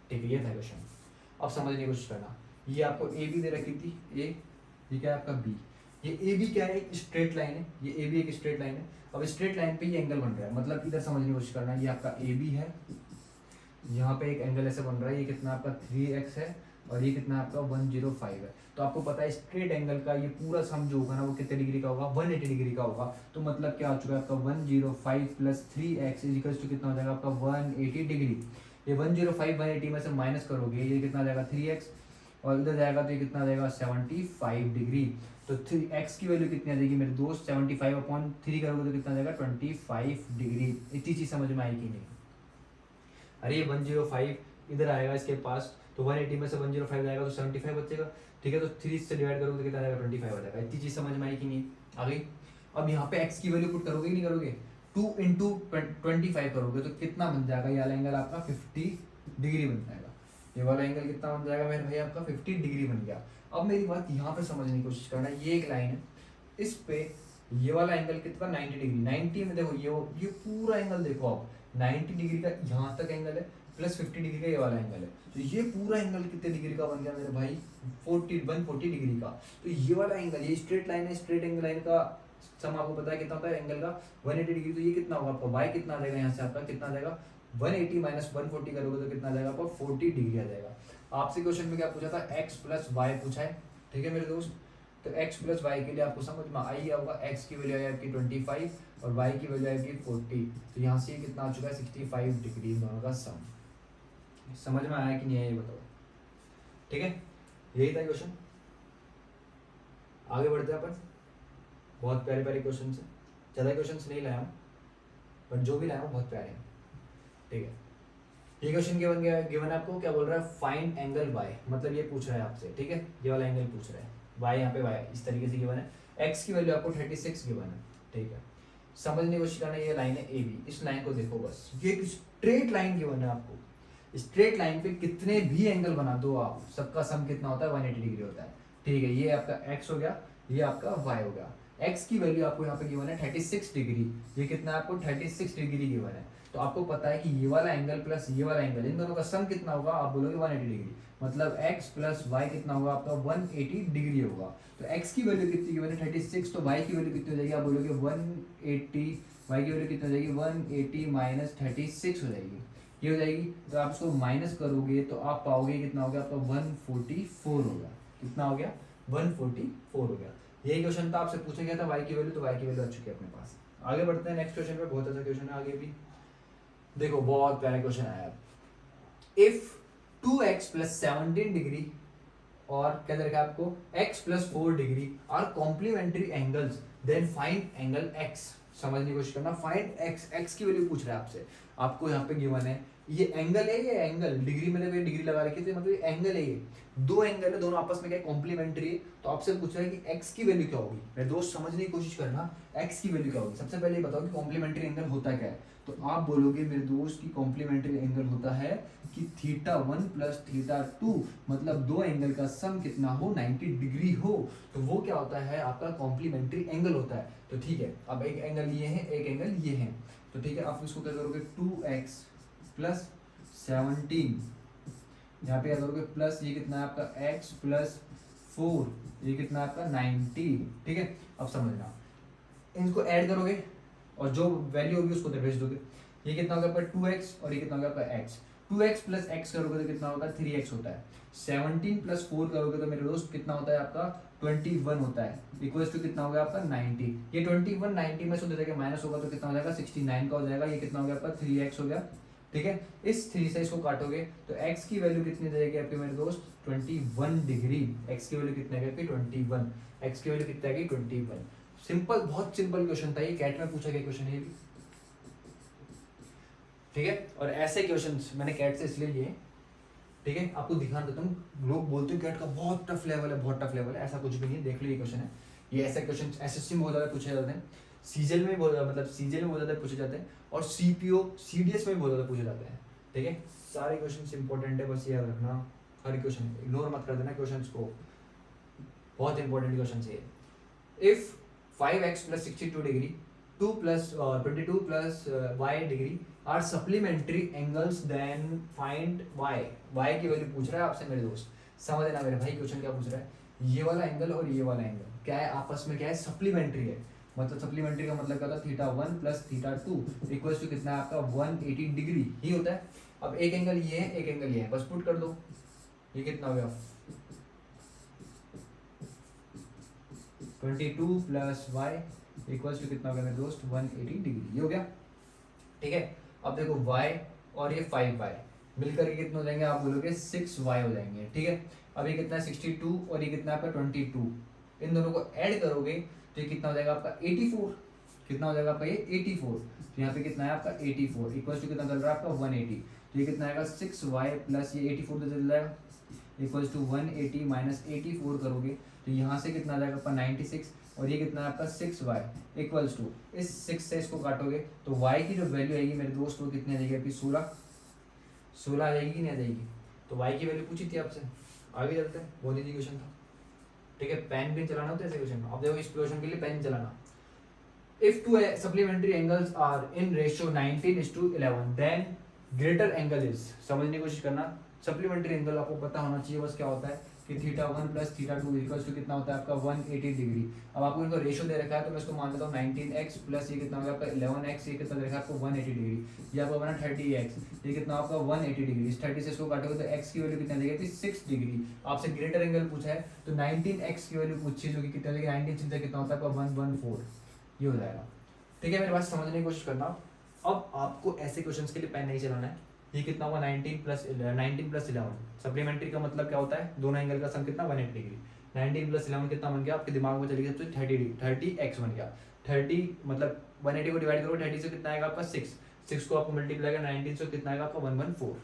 ठीक है, ये था क्वेश्चन। अब समझने की कोशिश करना, ये आपको ए बी दे रखी थी, ये क्या है आपका बी, ये ए बी क्या है एक स्ट्रेट लाइन है, ये ए बी एक स्ट्रेट लाइन है। अब स्ट्रेट लाइन पे ये एंगल बन रहा है, मतलब इधर समझने की कोशिश करना, ये आपका ए बी है, यहाँ पे एक एंगल ऐसे बन रहा है, ये कितना आपका 3x है, और ये कितना आपका 105 है। तो आपको पता है स्ट्रेट एंगल का ये पूरा सम जो होगा ना वो कितने डिग्री का होगा, 180 डिग्री का होगा। तो मतलब क्या हो चुका है आपका 105 प्लस 3x इक्वल्स टू कितना हो जाएगा आपका 180 डिग्री। ये 105 180 में से माइनस करोगे ये कितना आ जाएगा 3x, और इधर जाएगा तो ये कितना आ जाएगा 75 डिग्री। तो 3x की वैल्यू कितनी आ जाएगी मेरे दोस्त, 75/3 करोगे तो कितना आ जाएगा 25 डिग्री। इतनी चीज समझ में आएगी नहीं, अरे ये 105 इधर आएगा इसके पास, तो 180 में से 105 जाएगा तो 75 बचेगा, ठीक है, तो 3 से डिवाइड करोगे तो कितना आ जाएगा 25 आ जाएगा। इतनी चीज समझ में आई कि नहीं आ गई। अब यहाँ पे x की वैल्यू पुट करोगे कि नहीं करोगे, 2 इंटू 25 करोगे तो कितना बन जाएगा, ये वाला एंगल आपका 50 डिग्री बन जाएगा। ये वाला एंगल कितना बन जाएगा मेरे भाई आपका 50 डिग्री बन गया। अब मेरी बात यहाँ पे समझने की कोशिश करना, ये एक लाइन है, इस पे ये वाला एंगल कितना 90 डिग्री, 90 में देखो ये पूरा एंगल देखो आप 90 डिग्री का यहाँ तक एंगल है, प्लस 50 डिग्री का ये वाला एंगल है, तो ये पूरा एंगल कितने डिग्री का बन गया मेरे भाई 140 डिग्री का। तो ये वाला एंगल, ये स्ट्रेट लाइन है, स्ट्रेट एंगल लाइन का सम आपको पता है कितना होता है एंगल का 180 डिग्री, तो ये कितना होगा आपका y कितना आ जाएगा, यहाँ से आपका कितना आ जाएगा 180 माइनस 140 करोगे तो कितना आ जाएगा आपका 40 डिग्री आ जाएगा। आपसे क्वेश्चन में क्या पूछा था, x प्लस वाई पूछा है, ठीक है मेरे दोस्त। तो x प्लस वाई के लिए आपको समझ में आई होगा, x की वैल्यू आई आपकी 25 और y की वैल्यू आई आपकी 40, तो यहाँ से कितना आ चुका है 65 डिग्री, दोनों का सम। समझ में आया कि नहीं आया ये बताओ, ठीक है, यही था क्वेश्चन। आगे बढ़ते हैं अपन, बहुत प्यारे प्यारे क्वेश्चन है, ज़्यादा क्वेश्चन नहीं लाया हूँ बट जो भी लाया हूँ बहुत प्यारे हैं, ठीक है। ये क्वेश्चन गिवन है आपको, क्या बोल रहा है फाइंड एंगल y, मतलब ये पूछ रहा है आपसे, ठीक है, ये वाला एंगल पूछ रहा है y, यहाँ पे y इस तरीके से गिवन है, x की वैल्यू आपको 36 गिवन है, ठीक है। समझने की कोशिश करना, ये लाइन है ए बी, इस लाइन को देखो बस, ये एक स्ट्रेट लाइन गिवन है आपको, स्ट्रेट लाइन पे कितने भी एंगल बना दो आप, सबका सम कितना होता है 180 डिग्री होता है, ठीक है। ये आपका x हो गया, ये आपका y हो गया। x की वैल्यू आपको यहाँ पे गिवन है 36 डिग्री, ये कितना आपको 36 डिग्री गिवन है। तो आपको पता है कि ये वाला एंगल प्लस ये वाला एंगल, इन दोनों का सम कितना होगा, आप बोलोगे 180 डिग्री, मतलब x प्लस वाई कितना होगा आपका 180 डिग्री होगा। तो x की वैल्यू कितनी गिवन है 36, तो y की वैल्यू कितनी हो जाएगी, आप बोलोगे 180, y की वैल्यू कितनी हो जाएगी 180 माइनस 36 हो जाएगी, ये हो जाएगी। तो आप इसको माइनस करोगे तो आप पाओगे कितना हो गया आपका 144 हो गया, कितना हो गया 144 हो गया। यही क्वेश्चन था, आपसे पूछा गया था y की वैल्यू, तो y की वैल्यू आ चुकी है अपने पास। आगे बढ़ते हैं नेक्स्ट क्वेश्चन पे, बहुत अच्छा क्वेश्चन है आगे भी, देखो बहुत प्यारा क्वेश्चन आया। इफ 2x प्लस 17 डिग्री और क्या दे रखा है आपको x plus 4 degree are complementary angles then find angle x। समझने की कोशिश करना, फाइंड x की वैल्यू पूछ रहा है आपसे, आपको यहाँ पे गिवन है ये एंगल है, ये एंगल डिग्री में डिग्री लगा रखी है, मतलब ये एंगल है, ये दो एंगल है, दोनों आपस में क्या कॉम्प्लीमेंट्री है। तो आपसे पूछ रहा है कि x की वैल्यू क्या होगी, मेरे दोस्त समझने की कोशिश करना x की वैल्यू क्या होगी। सबसे पहले ये बताओ कि कॉम्प्लीमेंट्री एंगल होता क्या है, तो आप बोलोगे मेरे दोस्त की कॉम्प्लीमेंट्री एंगल होता है कि θ1 प्लस θ2, मतलब दो एंगल का सम कितना हो 90 डिग्री हो, तो वो क्या होता है आपका कॉम्प्लीमेंट्री एंगल होता है। तो ठीक है, अब एक एंगल ये है, एक एंगल ये है, तो ठीक है, आप इसको क्या करोगे 2x प्लस 17, यहाँ पे क्या करोगे प्लस ये कितना है आपका x प्लस 4, ये कितना है आपका 90, ठीक है। अब समझना इनको ऐड करोगे और जो वैल्यू होगी उसको उधर भेज दोगे। ये कितना होगा आपका 2x और ये कितना होगा आपका x। 2x प्लस x करोगे तो कितना होता है 3x होता है। 17 प्लस 4 करोगे तो मेरे दोस्त कितना होता है आपका 21 होता है। इक्वल्स टू कितना होगा आपका 90। ये 21 90 में से उधर जाके माइनस होगा तो कितना हो जाएगा 69 का हो जाएगा। ये कितना हो गया आपका 3x हो गया। ठीक है, इस 3 से इसको काटोगे तो x की वैल्यू कितनी जाएगी आपके मेरे दोस्त 21 डिग्री। x की वैल्यू कितनी आएगी 21। x की वैल्यू कितनी आएगी 21। सिंपल, बहुत सिंपल क्वेश्चन था ये, कैट में पूछा गया क्वेश्चन है ये भी। ठीक है, और ऐसे क्वेश्चंस मैंने कैट से इसलिए लिए, ठीक है, आपको दिखा देता हूँ। लोग बोलते हैं कैट का बहुत टफ लेवल है, बहुत टफ लेवल है, ऐसा कुछ भी नहीं है। देख लो ये क्वेश्चन है, ये ऐसे क्वेश्चन एसएससी में बहुत ज्यादा पूछे जाते हैं, सीजीएल में मतलब सीजीएल में बहुत ज्यादा पूछे जाते हैं, और सीपीओ सीडीएस में भी बहुत ज्यादा पूछे जाते हैं। ठीक है, सारे क्वेश्चन इंपॉर्टेंट है, बस याद रखना। हर क्वेश्चन इग्नोर मत कर देना क्वेश्चन को, बहुत इंपॉर्टेंट क्वेश्चन है। If 5x plus 62 degree 2 plus 22 plus y degree are supplementary angles, then find y। y की वैल्यू पूछ रहा है आपसे मेरे दोस्त, समझ लेना मेरे भाई क्वेश्चन क्या पूछ रहा है। ये वाला एंगल और ये वाला एंगल क्या है, आपस में क्या है, सप्लीमेंट्री है। मतलब सप्लीमेंट्री का मतलब क्या होता है, theta 1 plus theta 2 equals to कितना है आपका 180 डिग्री ही होता है। अब एक एंगल ये है, एक एंगल ये है, बस पुट कर दो। ये कितना हो गया 22 प्लस वाई इक्वल्स टू कितना हो गया मेरे दोस्त 180 डिग्री, ये हो गया। ठीक है, अब देखो y और ये 5y मिलकर के कितने हो जाएंगे, आप बोलोगे 6y हो जाएंगे। ठीक है, अब ये कितना है 62 और ये कितना है आपका 22, इन दोनों को ऐड करोगे तो ये कितना हो जाएगा आपका 84। कितना हो जाएगा आपका ये 84। तो यहाँ पे कितना है आपका 84 इक्वल्स टू कितना चल रहा है आपका 180। तो ये कितना आएगा 6y प्लस ये 84 तो चल जाएगा इक्वल्स टू 180 माइनस 84 करोगे तो यहाँ से कितना आ जाएगा आपका 96 और ये कितना है आपका 6y इक्वल्स टू इस 6 से इसको काटोगे तो y की जो वैल्यू आएगी मेरे दोस्त वो कितनी आ जाएगी आपकी 16 आ जाएगी कि नहीं आ जाएगी। तो y की वैल्यू पूछी थी आपसे, आगे चलते हैं, बहुत इजी क्वेश्चन था। ठीक है, पेन भी चलाना होता है ऐसे क्वेश्चन। अब देखो इस क्वेश्चन के लिए पेन चलाना। If two supplementary angles are in ratio 19:11 then greater angle is, समझने की कोशिश करना। सप्लीमेंट्री एंगल आपको पता होना चाहिए बस क्या होता है कि theta 1 plus theta 2 equals to कितना होता है आपका 180 डिग्री। अब आपको इनको रेशियो दे रखा है तो मैं इसको मान लेता हूँ 19x प्लस ये कितना होगा आपका 11x, ये कितना दे रखा है आपको 180 डिग्री। ये आपको बना 30x, ये कितना आपका 180 डिग्री। इस 30 से इसको काटोगे तो x की वैल्यू कितना देगी 6 डिग्री। आपसे ग्रेटर एंगल पूछा है तो 19x की वैल्यू पूछी जो कि कितना देगी 19 से कितना होता है आपका 114, ये हो जाएगा। ठीक है, मेरे पास समझने की कोशिश करना। अब आपको ऐसे क्वेश्चंस के लिए पेन नहीं चलाना है। ये कितना हुआ 19 प्लस 11 सप्लीमेंट्री का मतलब क्या होता है, दोनों एंगल का सम कितना 180 डिग्री। 19 प्लस 11 कितना बन गया आपके दिमाग में चली गई तो 30x बन गया। 30 मतलब 180 को डिवाइड करो 30 से कितना आएगा आपका 6 को आपको मल्टीप्लाई करेगा 19 से कितना आएगा आपका 114।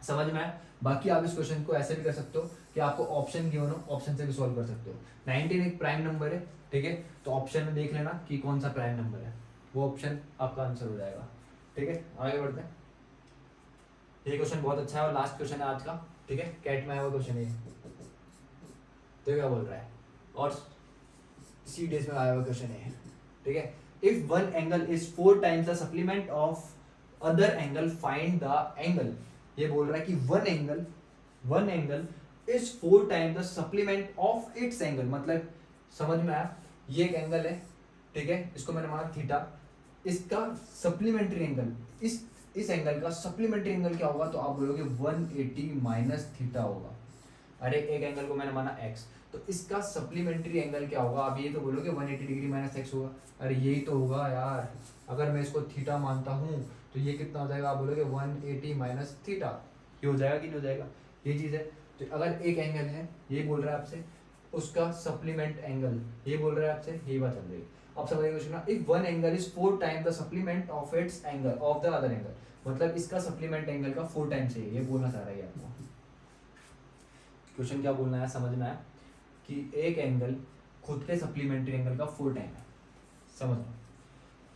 समझ में आया। बाकी आप इस क्वेश्चन को ऐसे भी कर सकते हो कि आपको ऑप्शन गिवन हो, ऑप्शन से भी सॉल्व कर सकते हो। 19 एक प्राइम नंबर है, ठीक है, तो ऑप्शन में देख लेना कि कौन सा प्राइम नंबर है, वो ऑप्शन आपका आंसर हो जाएगा। ठीक है, आगे बढ़ते हैं। ये क्वेश्चन बहुत अच्छा है और लास्ट क्वेश्चन है आज का। ठीक है, कैट में आया हुआ क्वेश्चन है, तो क्या बोल रहा है, और सीडीएस में आया हुआ क्वेश्चन है। ठीक है, if one angle is 4 times the supplement of other angle find the angle. ये बोल रहा है कि one angle is 4 times the supplement of its angle. मतलब समझ में आया, ये एक एंगल है, ठीक है, इसको मैंने माना थीटा, इसका सप्लीमेंट्री एंगल इस एंगल का सप्लीमेंट्री एंगल क्या होगा, तो आप बोलोगे 180 माइनस थीटा होगा। अरे एक एंगल को मैंने माना x, तो इसका सप्लीमेंट्री एंगल क्या होगा, आप ये तो बोलोगे 180 डिग्री माइनस x होगा। अरे यही तो होगा यार, अगर मैं इसको थीटा मानता हूँ तो ये कितना हो जाएगा, आप बोलोगे 180 माइनस थीटा। ये हो जाएगा कि नहीं हो जाएगा, ये चीज़ है। तो अगर एक एंगल है, ये बोल रहा है आपसे, उसका सप्लीमेंट एंगल ये बोल रहा है आपसे, यही बात चल रही है। अब समझिए, if one angle is 4 time the supplement of its angle of the other angle, मतलब इसका सप्लीमेंट एंगल का 4 टाइम्स है, ये बोलना चाह रहा है आपको। क्वेश्चन क्या बोलना है, समझ में आया कि एक एंगल खुद के सप्लीमेंट्री एंगल का 4 टाइम है, समझ में,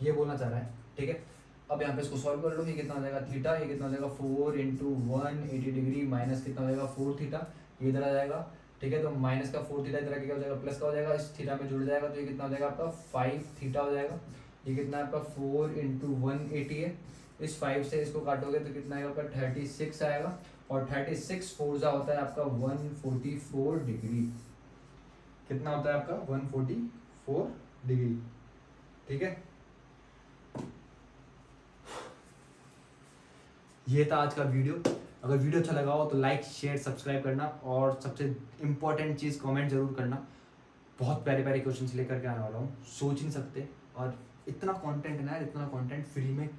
ये बोलना चाह रहा है। ठीक है, अब यहाँ पे इसको सॉल्व कर लो। ये कितना हो जाएगा थीटा, ये कितना हो जाएगा 4 इंटू 180 डिग्री माइनस कितना हो जाएगा 4 थीटा, ये इधर आ जाएगा। ठीक है, तो माइनस का 4 थीटा इधर क्या हो जाएगा, प्लस का हो जाएगा, इस थीटा में जुड़ जाएगा, तो ये कितना हो जाएगा आपका 5 थीटा हो जाएगा। ये कितना है आपका 4 इंटू 180 है, इस 5 से इसको काटोगे तो कितना आएगा आपका 36 आएगा, और 36 फोर्जा होता है आपका 144 डिग्री। कितना होता है आपका 144 डिग्री। ठीक है, ये था आज का वीडियो। अगर वीडियो अच्छा लगा हो तो लाइक शेयर सब्सक्राइब करना, और सबसे इम्पोर्टेंट चीज़ कमेंट जरूर करना। बहुत प्यारे प्यारे क्वेश्चंस लेकर के आने वाला हूँ, सोच नहीं सकते। और इतना कंटेंट है ना, इतना कंटेंट फ्री में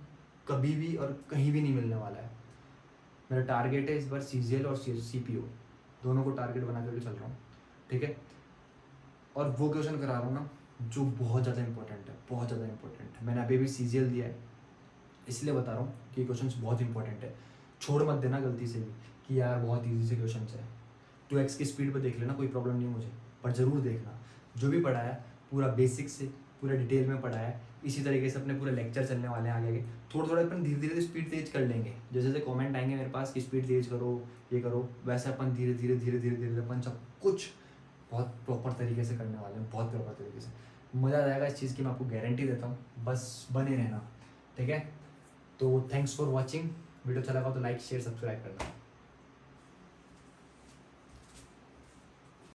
कभी भी और कहीं भी नहीं मिलने वाला है। मेरा टारगेट है इस बार CGL और CPO दोनों को टारगेट बना करके चल रहा हूँ, ठीक है। और वो क्वेश्चन करा रहा हूँ ना जो बहुत ज़्यादा इंपॉर्टेंट है, बहुत ज़्यादा इंपॉर्टेंट है। मैंने अभी भी CGL दिया है, इसलिए बता रहा हूँ कि क्वेश्चंस बहुत इंपॉर्टेंट है। छोड़ मत देना गलती से भी कि यार बहुत ईजी से क्वेश्चन है। 2x की स्पीड पर देख लेना, कोई प्रॉब्लम नहीं है मुझे, पर ज़रूर देखना। जो भी पढ़ाया पूरा बेसिक से पूरा डिटेल में पढ़ाया है। इसी तरीके से अपने पूरे लेक्चर चलने वाले हैं आगे आगे। थोड़ा थोड़ा अपन धीरे धीरे स्पीड तेज कर लेंगे, जैसे जैसे कमेंट आएंगे मेरे पास कि स्पीड तेज करो, ये करो, वैसे अपन धीरे धीरे धीरे धीरे धीरे अपन सब कुछ बहुत प्रॉपर तरीके से करने वाले हैं, बहुत प्रॉपर तरीके से। मज़ा आ जाएगा इस चीज़ की, मैं आपको गारंटी देता हूँ, बस बने रहना, ठीक है। तो थैंक्स फॉर वॉचिंग। वीडियो अच्छा लगा तो लाइक शेयर सब्सक्राइब करना।